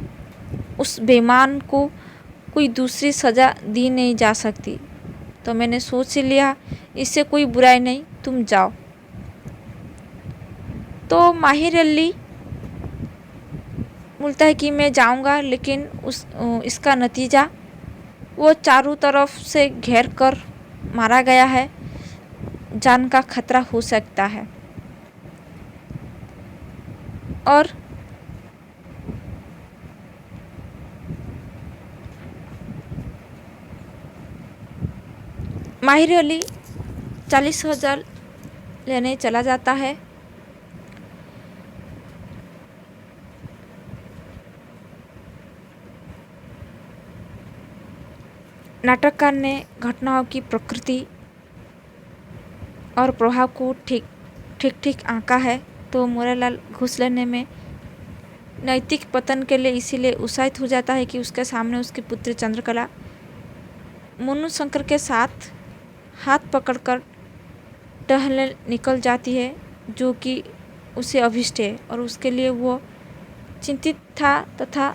उस बेईमान को कोई दूसरी सज़ा दी नहीं जा सकती। तो मैंने सोच लिया इससे कोई बुराई नहीं, तुम जाओ। तो माहिर अली बोलता है कि मैं जाऊंगा, लेकिन इसका नतीजा वो चारों तरफ से घेर कर मारा गया है, जान का खतरा हो सकता है। और माहिर अली 40,000 लेने चला जाता है। नाटककार ने घटनाओं की प्रकृति और प्रभाव को ठीक आंका है। तो मुरालाल घूस लेने में नैतिक पतन के लिए इसीलिए उत्साहित हो जाता है कि उसके सामने उसकी पुत्री चंद्रकला मनोशंकर के साथ हाथ पकड़कर टहलने निकल जाती है, जो कि उसे अभिष्ट है और उसके लिए वो चिंतित था तथा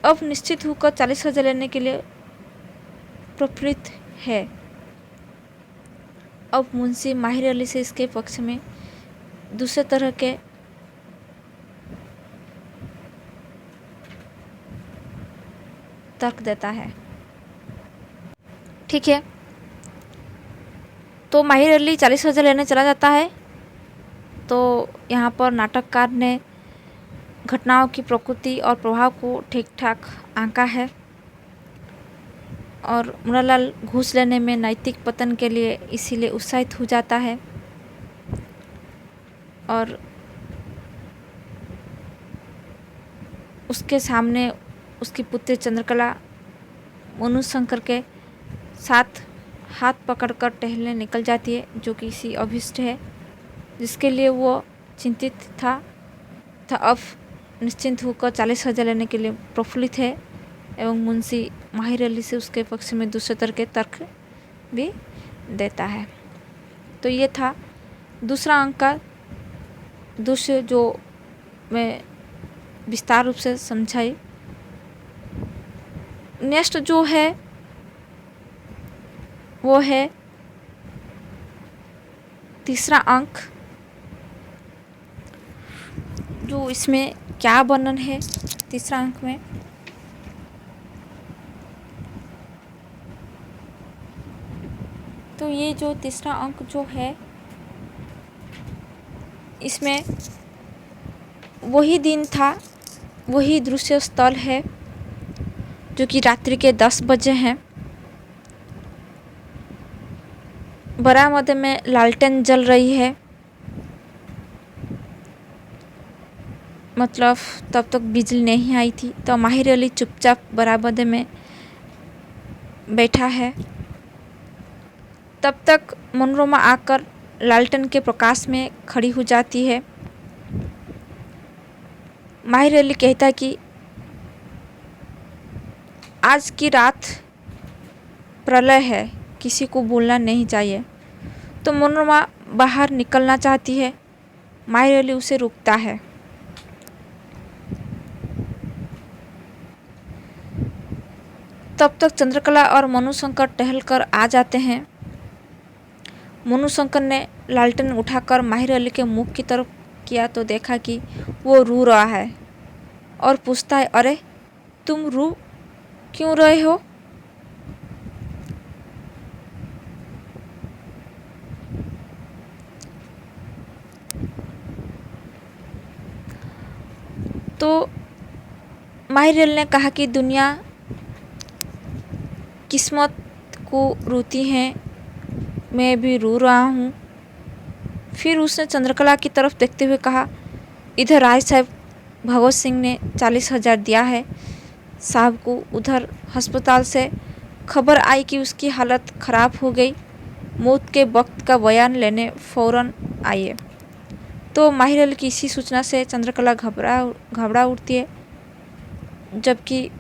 अब निश्चित होकर 40,000 लेने के लिए प्रफुल्लित है। अब मुंशी माहिर अली से इसके पक्ष में दूसरे तरह के तर्क देता है। ठीक है, तो माहिर अली 40,000 लेने चला जाता है। तो यहाँ पर नाटककार ने घटनाओं की प्रकृति और प्रभाव को ठीक ठाक आंका है और मुरालाल घूस लेने में नैतिक पतन के लिए इसीलिए उत्साहित हो जाता है। और उसके सामने उसकी पुत्री चंद्रकला मनुशंकर के साथ हाथ पकड़कर टहलने निकल जाती है, जो कि किसी अभिष्ट है जिसके लिए वो चिंतित था अब निश्चिंत होकर 40,000 लेने के लिए प्रफुल्लित है एवं मुंशी माहिर अली से उसके पक्ष में दूसरे तरह के तर्क भी देता है। तो ये था दूसरा अंक का दृश्य जो मैं विस्तार रूप से समझाई। नेक्स्ट जो है वो है तीसरा अंक, जो इसमें क्या वर्णन है तीसरा अंक में। तो ये जो तीसरा अंक जो है इसमें वही दिन था, वही दृश्य स्थल है जो कि रात्रि के 10 बजे हैं। बरामदे में लालटेन जल रही है, मतलब तब तक बिजली नहीं आई थी। तो माहिर अली चुपचाप बरामदे में बैठा है। तब तक मनोरमा आकर लालटेन के प्रकाश में खड़ी हो जाती है। माहिर अली कहता है कि आज की रात प्रलय है, किसी को बोलना नहीं चाहिए। तो मनोरमा बाहर निकलना चाहती है, माहिर अली उसे रोकता है। तब तक चंद्रकला और मनुशंकर टहलकर आ जाते हैं। मनुशंकर ने लालटेन उठाकर माहिर अली के मुख की तरफ किया तो देखा कि वो रो रहा है और पूछता है, अरे तुम रो क्यों रहे हो? तो माहिर अली ने कहा कि दुनिया किस्मत को रोती है, मैं भी रो रहा हूँ। फिर उसने चंद्रकला की तरफ देखते हुए कहा, इधर राय साहब, भगवत सिंह ने 40,000 दिया है साहब को। उधर अस्पताल से खबर आई कि उसकी हालत ख़राब हो गई, मौत के वक्त का बयान लेने फ़ौरन आइए। तो माहिर अली की इसी सूचना से चंद्रकला घबरा उठती है, जबकि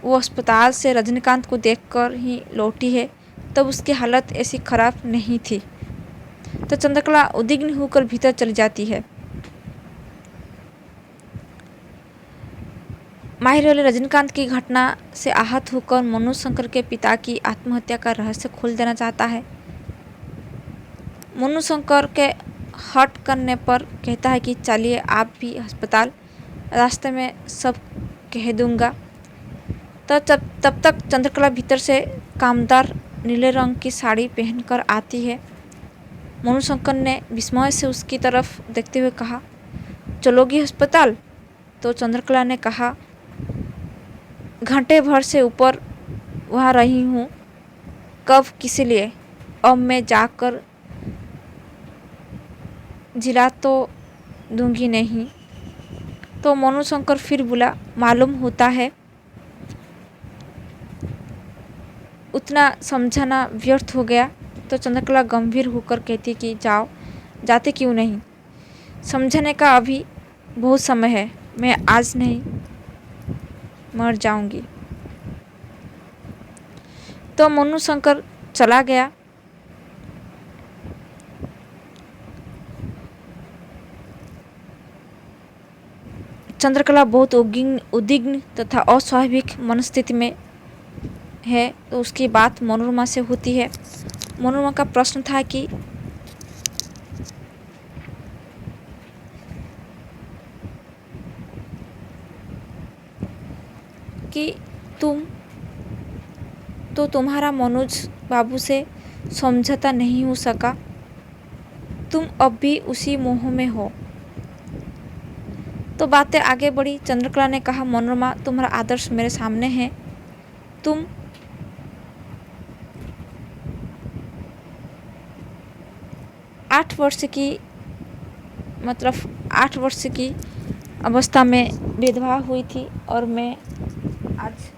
वो अस्पताल से रजनीकांत को देखकर ही लौटी है, तब उसकी हालत ऐसी ख़राब नहीं थी। तो चंद्रकला उद्विग्न होकर भीतर चली जाती है। माहिर अली रजनीकांत की घटना से आहत होकर मनुशंकर के पिता की आत्महत्या का रहस्य खोल देना चाहता है। मनुशंकर के हट करने पर कहता है कि चलिए आप भी अस्पताल, रास्ते में सब कह दूंगा। तो तब तक चंद्रकला भीतर से कामदार नीले रंग की साड़ी पहनकर आती है। मनुशंकर ने विस्मय से उसकी तरफ देखते हुए कहा, चलोगी अस्पताल? तो चंद्रकला ने कहा, घंटे भर से ऊपर वहाँ रही हूँ, कब किस लिए? अब मैं जाकर जिला तो दूंगी नहीं। तो मनुशंकर फिर बोला, मालूम होता है उतना समझाना व्यर्थ हो गया। तो चंद्रकला गंभीर होकर कहती कि जाओ, जाते क्यों नहीं? समझाने का अभी बहुत समय है, मैं आज नहीं मर जाऊंगी। तो मनुशंकर चला गया। चंद्रकला बहुत उद्विग्न तथा अस्वाभाविक मनस्थिति में है। तो उसकी बात मनोरमा से होती है। मनोरमा का प्रश्न था कि तुम्हारा मनोज बाबू से समझौता नहीं हो सका, तुम अब भी उसी मोह में हो। तो बातें आगे बढ़ी। चंद्रकला ने कहा, मनोरमा तुम्हारा आदर्श मेरे सामने है, तुम आठ वर्ष की अवस्था में विधवा हुई थी और मैं आज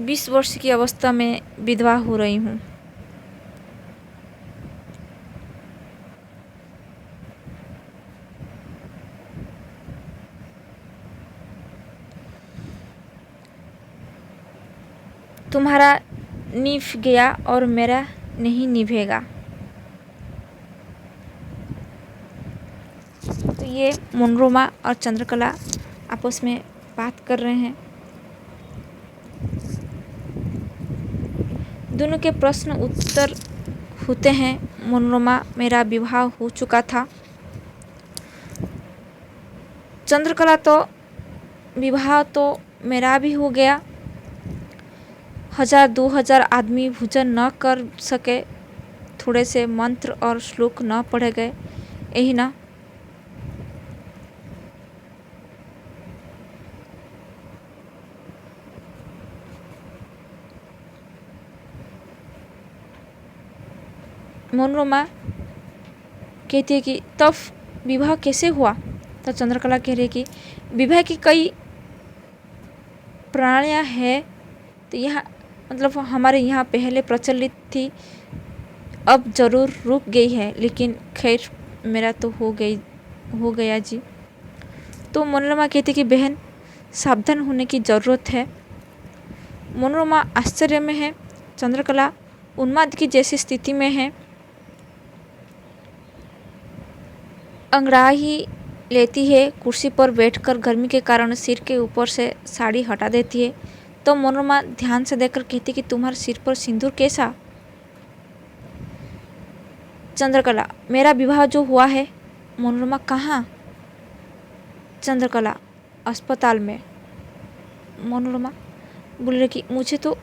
20 वर्ष की अवस्था में विधवा हो रही हूँ। तुम्हारा निभ गया और मेरा नहीं निभेगा। तो ये मनोरमा और चंद्रकला आपस में बात कर रहे हैं। दोनों के प्रश्न उत्तर होते हैं। मनोरमा, मेरा विवाह हो चुका था। चंद्रकला, तो विवाह तो मेरा भी हो गया। 1000-2000 आदमी भोजन न कर सके, थोड़े से मंत्र और श्लोक न पढ़े गए, यही ना। मनोरमा कहती है कि तब विवाह कैसे हुआ। तो चंद्रकला कह रही है कि विवाह की कई प्रणालियाँ हैं। तो यहाँ मतलब हमारे यहाँ पहले प्रचलित थी, अब ज़रूर रुक गई है, लेकिन खैर मेरा तो हो गया जी। तो मनोरमा कहती कि बहन, सावधान होने की ज़रूरत है। मनोरमा आश्चर्य में है। चंद्रकला उन्माद की जैसी स्थिति में है। अंगड़ाई लेती है, कुर्सी पर बैठकर गर्मी के कारण सिर के ऊपर से साड़ी हटा देती है। तो मनोरमा ध्यान से देखकर कहती कि तुम्हारे सिर पर सिंदूर कैसा। चंद्रकला, मेरा विवाह जो हुआ है। मनोरमा, कहाँ। चंद्रकला, अस्पताल में। मनोरमा बोल रही कि मुझे तो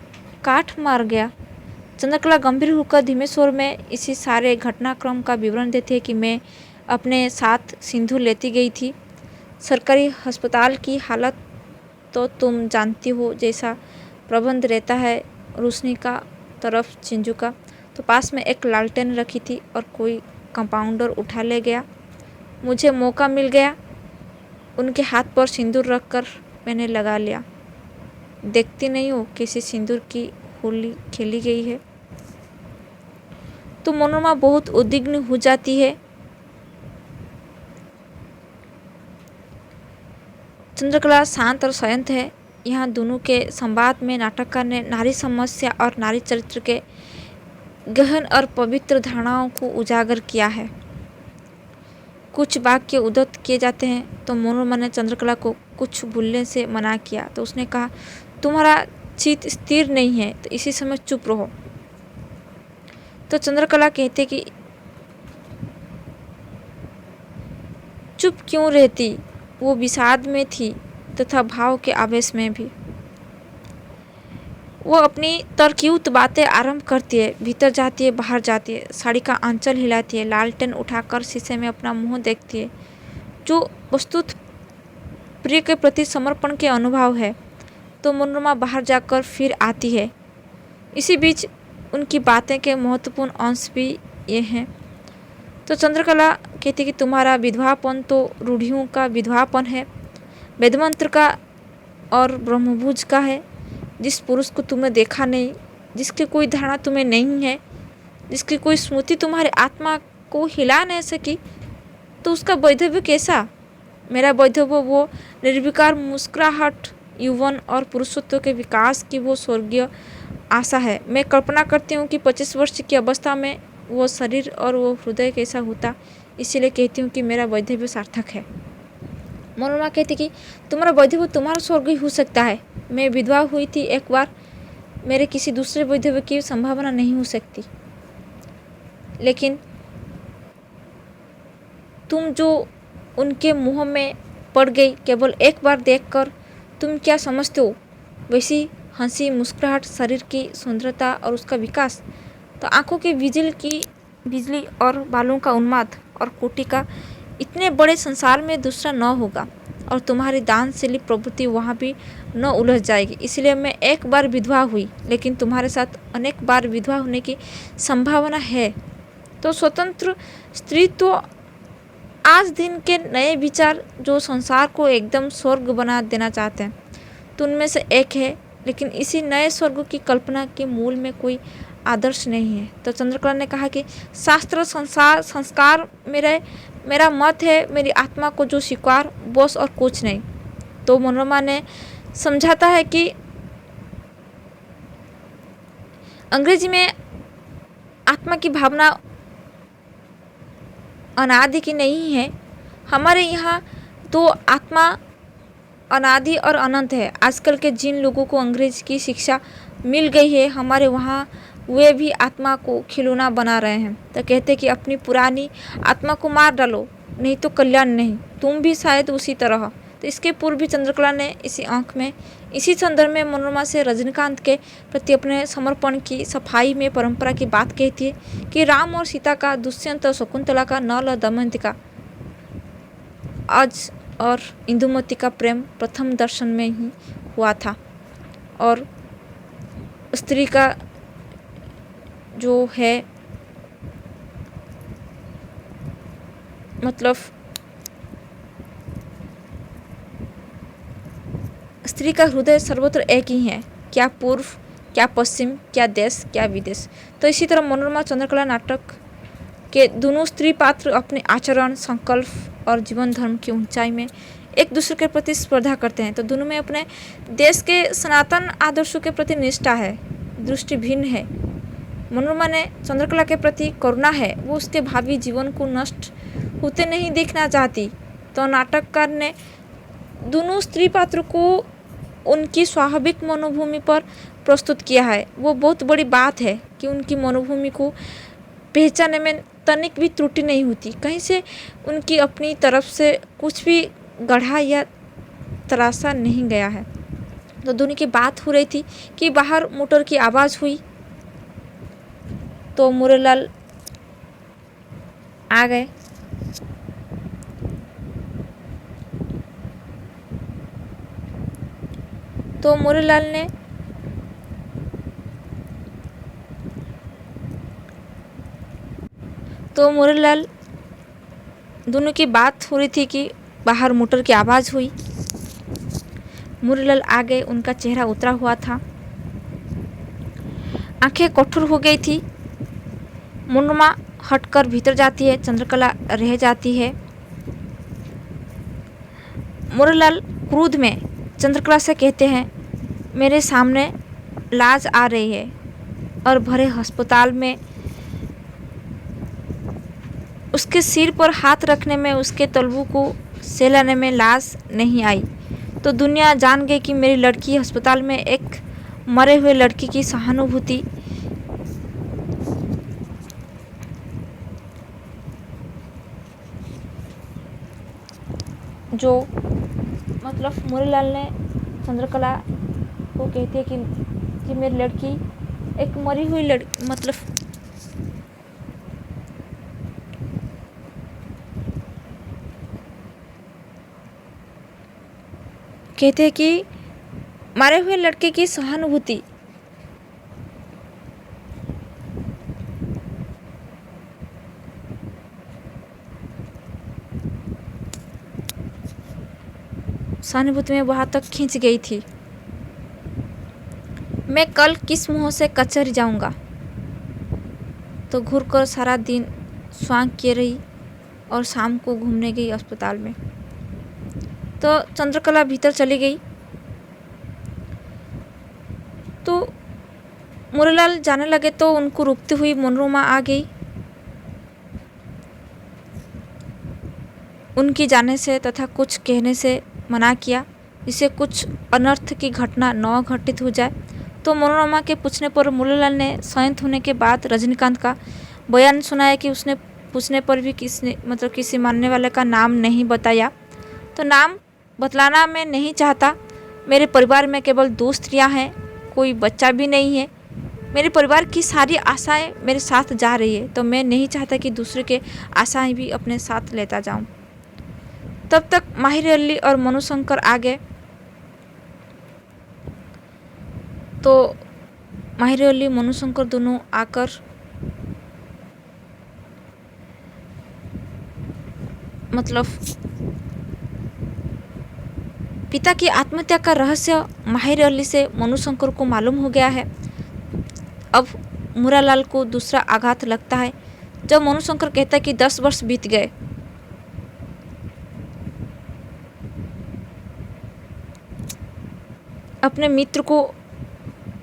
काट मार गया। चंद्रकला गंभीर होकर धीमे स्वर में इसी सारे घटनाक्रम का विवरण देती है कि मैं अपने साथ सिंदूर लेती गई थी। सरकारी अस्पताल की हालत तो तुम जानती हो, जैसा प्रबंध रहता है रोशनी का तरफ चिंजू का। तो पास में एक लालटेन रखी थी और कोई कंपाउंडर उठा ले गया। मुझे मौका मिल गया, उनके हाथ पर सिंदूर रखकर मैंने लगा लिया। देखती नहीं हो किसी सिंदूर की होली खेली गई है। तो मनोरमा बहुत उद्विग्न हो जाती है। चंद्रकला शांत और संयत है। यहाँ दोनों के संवाद में नाटककार ने नारी समस्या और नारी चरित्र के गहन और पवित्र धारणाओं को उजागर किया है। कुछ वाक्य उद्धत किए जाते हैं तो मनोरमा ने चंद्रकला को कुछ बोलने से मना किया। तो उसने कहा, तुम्हारा चित्त स्थिर नहीं है तो इसी समय चुप रहो। तो चंद्रकला कहते कि चुप क्यों रहती, वो विषाद में थी तथा भाव के आवेश में भी। वो अपनी तरकीयुत बातें आरंभ करती है, भीतर जाती है, बाहर जाती है, साड़ी का आंचल हिलाती है, लालटेन उठाकर शीशे में अपना मुंह देखती है, जो वस्तुत प्रिय के प्रति समर्पण के अनुभव है। तो मनोरमा बाहर जाकर फिर आती है। इसी बीच उनकी बातें के महत्वपूर्ण अंश भी ये हैं। तो चंद्रकला कहती कि तुम्हारा विधवापन तो रूढ़ियों का विधवापन है, वेदमंत्र का और ब्रह्मभुज का है। जिस पुरुष को तुमने देखा नहीं, जिसकी कोई धारणा तुम्हें नहीं है, जिसकी कोई स्मृति तुम्हारी आत्मा को हिला नहीं सकी, तो उसका वैधव्य कैसा। मेरा वैधव्य वो निर्विकार मुस्कुराहट, यौवन और पुरुषत्व के विकास की वो स्वर्गीय आशा है। मैं कल्पना करती हूँ कि 25 वर्ष की अवस्था में वो शरीर और वो हृदय कैसा होता, इसीलिए कहती हूँ कि मेरा वैधव्य सार्थक है। मनोरमा कहती कि तुम्हारा वैधव्य तुम्हारा स्वर्ग ही हो सकता है। मैं विधवा हुई थी एक बार, मेरे किसी दूसरे वैधव्य की संभावना नहीं हो सकती। लेकिन तुम जो उनके मुंह में पड़ गई केवल एक बार देखकर, तुम क्या समझते हो वैसी हंसी, मुस्कुराहट, शरीर की सुंदरता और उसका विकास, तो आंखों की बिजली और बालों का उन्माद और कोटि का इतने बड़े संसार में दूसरा न होगा, और तुम्हारी दानशीली प्रवृत्ति वहाँ भी न उलझ जाएगी। इसलिए मैं एक बार विधवा हुई, लेकिन तुम्हारे साथ अनेक बार विधवा होने की संभावना है। तो स्वतंत्र स्त्री तो आज दिन के नए विचार जो संसार को एकदम स्वर्ग बना देना चाहते हैं, तो उनमें से एक है, लेकिन इसी नए स्वर्ग की कल्पना के मूल में कोई आदर्श नहीं है। तो चंद्रकला ने कहा कि शास्त्र संस्कार मेरा मत है, मेरी आत्मा को जो स्वीकार, बस और कुछ नहीं। तो मनोरमा ने समझाता है कि अंग्रेजी में आत्मा की भावना अनादि की नहीं है, हमारे यहाँ तो आत्मा अनादि और अनंत है। आजकल के जिन लोगों को अंग्रेजी की शिक्षा मिल गई है, हमारे वहाँ वे भी आत्मा को खिलौना बना रहे हैं। तो कहते कि अपनी पुरानी आत्मा को मार डालो, नहीं तो कल्याण नहीं। तुम भी शायद उसी तरह। तो इसके पूर्व भी चंद्रकला ने इसी अंक में, इसी संदर्भ में मनोरमा से रजनीकांत के प्रति अपने समर्पण की सफाई में परंपरा की बात कहती है कि राम और सीता का, दुष्यंत और शकुंतला का, नल और दमयंती का, अज और इंदुमती का प्रेम प्रथम दर्शन में ही हुआ था। और स्त्री का जो है मतलब स्त्री का हृदय सर्वत्र एक ही है, क्या पूर्व, क्या पश्चिम, क्या देश, क्या विदेश। तो इसी तरह मनोरमा चंद्रकला नाटक के दोनों स्त्री पात्र अपने आचरण, संकल्प और जीवन धर्म की ऊंचाई में एक दूसरे के प्रति स्पर्धा करते हैं। तो दोनों में अपने देश के सनातन आदर्शों के प्रति निष्ठा है, दृष्टि भिन्न है। मनोरमा ने चंद्रकला के प्रति करुणा है, वो उसके भावी जीवन को नष्ट होते नहीं देखना चाहती। तो नाटककार ने दोनों स्त्री पात्रों को उनकी स्वाभाविक मनोभूमि पर प्रस्तुत किया है। वो बहुत बड़ी बात है कि उनकी मनोभूमि को पहचानने में तनिक भी त्रुटि नहीं होती, कहीं से उनकी अपनी तरफ से कुछ भी गढ़ा या तराशा नहीं गया है। तो दोनों की बात हो रही थी कि बाहर मोटर की आवाज़ हुई, तो मुरेलाल आ गए। तो मुरेलाल ने दोनों की बात हो रही थी कि बाहर मोटर की आवाज़ हुई। मुरेलाल आ गए, उनका चेहरा उतरा हुआ था, आंखें कठोर हो गई थी। मनोरमा हटकर भीतर जाती है, चंद्रकला रह जाती है। मुरेलाल क्रोध में चंद्रकला से कहते हैं, मेरे सामने लाज आ रही है, और भरे अस्पताल में उसके सिर पर हाथ रखने में, उसके तलवों को सहलाने में लाज नहीं आई तो दुनिया जान गई कि मेरी लड़की अस्पताल में एक मरे हुए लड़की की सहानुभूति जो मतलब मुरेलाल ने चंद्रकला को कहती है कि मेरी लड़की एक मरी हुई लड़की, मतलब कहते हैं कि मारे हुए लड़के की सहानुभूति में वहां तक खींच गई थी। मैं कल किस मुंह से कचहरी जाऊंगा। तो घूरकर सारा दिन स्वांग किए रही और शाम को घूमने गई अस्पताल में। तो चंद्रकला भीतर चली गई। तो मुरेलाल जाने लगे तो उनको रोकती हुई मनोरमा आ गई। उनकी जाने से तथा कुछ कहने से मना किया, जिससे कुछ अनर्थ की घटना न घटित हो जाए। तो मनोरमा के पूछने पर मुरेलाल ने शांत होने के बाद रजनीकांत का बयान सुनाया कि उसने पूछने पर भी किसी मानने वाले का नाम नहीं बताया। तो नाम बतलाना मैं नहीं चाहता। मेरे परिवार में केवल 2 स्त्रियां हैं, कोई बच्चा भी नहीं है। मेरे परिवार की सारी आशाएं मेरे साथ जा रही है, तो मैं नहीं चाहता कि दूसरे के आशाएं भी अपने साथ लेता जाऊं। तब तक माहिर अली और मनुशंकर आ गए। तो माहिर अली मनुशंकर दोनों आकर मतलब पिता की आत्महत्या का रहस्य माहिर अली से मनुशंकर को मालूम हो गया है। अब मुरालाल को दूसरा आघात लगता है जब मनुशंकर कहता है कि 10 वर्ष बीत गए। अपने मित्र को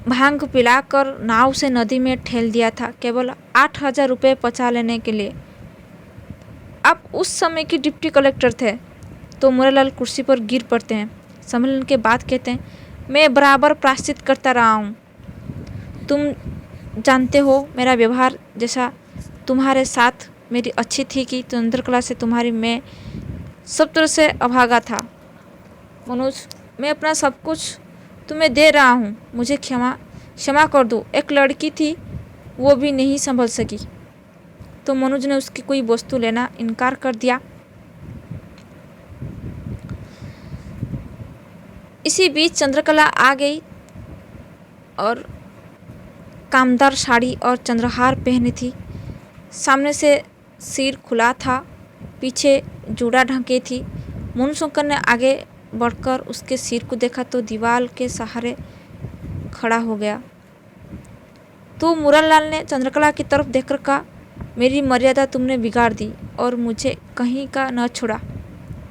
भांग पिलाकर नाव से नदी में ठेल दिया था केवल 8,000 रुपये बचा लेने के लिए। आप उस समय के डिप्टी कलेक्टर थे। तो मुरालाल कुर्सी पर गिर पड़ते हैं। सम्मेलन के बाद कहते हैं, मैं बराबर प्रायश्चित करता रहा हूँ। तुम जानते हो मेरा व्यवहार जैसा तुम्हारे साथ मेरी अच्छी थी कि चंद्रकला से तुम्हारी मैं सब तरह से अभागा था। मनोज, मैं अपना सब कुछ तुम्हें दे रहा हूँ, मुझे क्षमा कर दो। एक लड़की थी, वो भी नहीं संभल सकी। तो मनोज ने उसकी कोई वस्तु लेना इनकार कर दिया। इसी बीच चंद्रकला आ गई और कामदार साड़ी और चंद्रहार पहनी थी। सामने से सिर खुला था, पीछे जूड़ा ढके थी। मनुशंकर ने आगे बढ़कर उसके सिर को देखा तो दीवार के सहारे खड़ा हो गया। तो मुरालाल ने चंद्रकला की तरफ देखकर कहा, मेरी मर्यादा तुमने बिगाड़ दी और मुझे कहीं का न छोड़ा।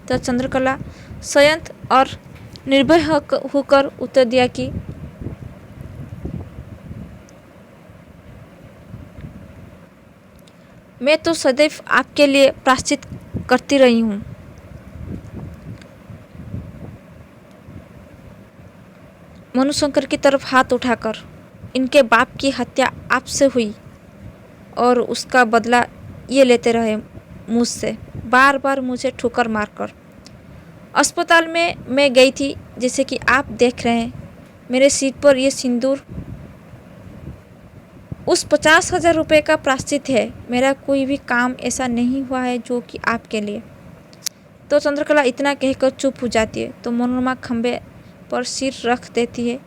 तो चंद्रकला संयत और निर्भय होकर उत्तर दिया कि मैं तो सदैव आपके लिए प्रायश्चित करती रही हूँ। मनुशंकर की तरफ हाथ उठाकर, इनके बाप की हत्या आपसे हुई और उसका बदला ये लेते रहे मुझसे, बार बार मुझे ठोकर मारकर। अस्पताल में मैं गई थी, जैसे कि आप देख रहे हैं। मेरे सिर पर ये सिंदूर उस 50,000 रुपये का प्रायश्चित है। मेरा कोई भी काम ऐसा नहीं हुआ है जो कि आपके लिए। तो चंद्रकला इतना कहकर चुप हो जाती है। तो मनोरमा खंबे पर सिर रख देती है।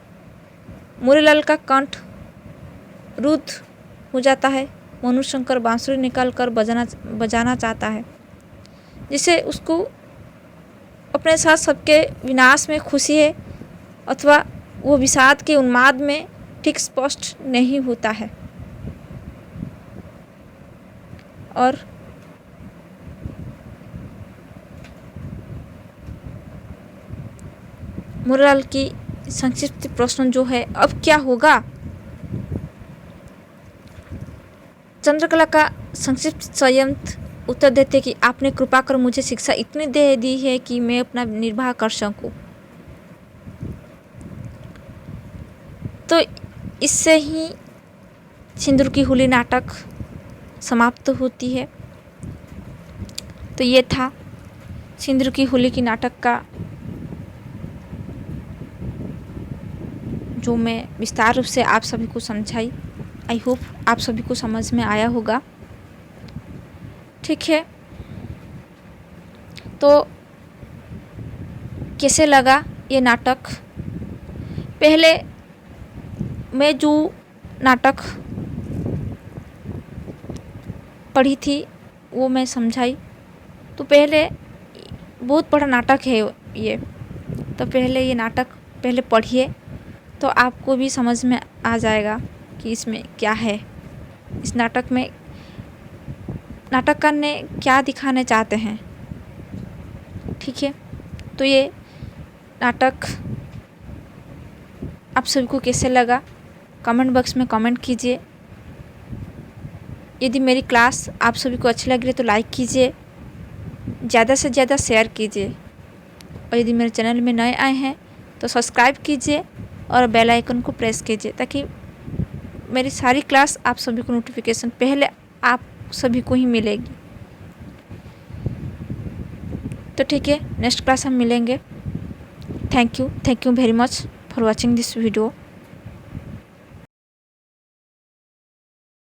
मुरालाल का कंठ रुद्ध हो जाता है। मनुशंकर बांसुरी निकाल कर बजाना चाहता है, जिसे उसको अपने साथ सबके विनाश में खुशी है अथवा वो विषाद के उन्माद में ठीक स्पष्ट नहीं होता है। और मुरालाल की संक्षिप्त प्रश्न जो है, अब क्या होगा? चंद्रकला का संक्षिप्त संयत उत्तर देते कि आपने कृपा कर मुझे शिक्षा इतनी दे दी है कि मैं अपना निर्वाह कर सकूं। तो इससे ही सिंदूर की होली नाटक समाप्त होती है। तो ये था सिंदूर की होली की नाटक का जो मैं विस्तार रूप से आप सभी को समझाई। आई होप आप सभी को समझ में आया होगा। ठीक है, तो कैसे लगा ये नाटक? पहले मैं जो नाटक पढ़ी थी वो मैं समझाई। तो पहले बहुत बड़ा नाटक है ये, तो पहले ये नाटक पहले पढ़िए तो आपको भी समझ में आ जाएगा कि इसमें क्या है, इस नाटक में नाटककार ने क्या दिखाने चाहते हैं। ठीक है, तो ये नाटक आप सभी को कैसे लगा कमेंट बॉक्स में कमेंट कीजिए। यदि मेरी क्लास आप सभी को अच्छी लग रही है तो लाइक कीजिए, ज़्यादा से ज़्यादा शेयर कीजिए, और यदि मेरे चैनल में नए आए हैं तो सब्सक्राइब कीजिए और बेल आइकन को प्रेस कीजिए ताकि मेरी सारी क्लास आप सभी को नोटिफिकेशन पहले आप सभी को ही मिलेगी। तो ठीक है, नेक्स्ट क्लास हम मिलेंगे। Thank you very much for watching this video.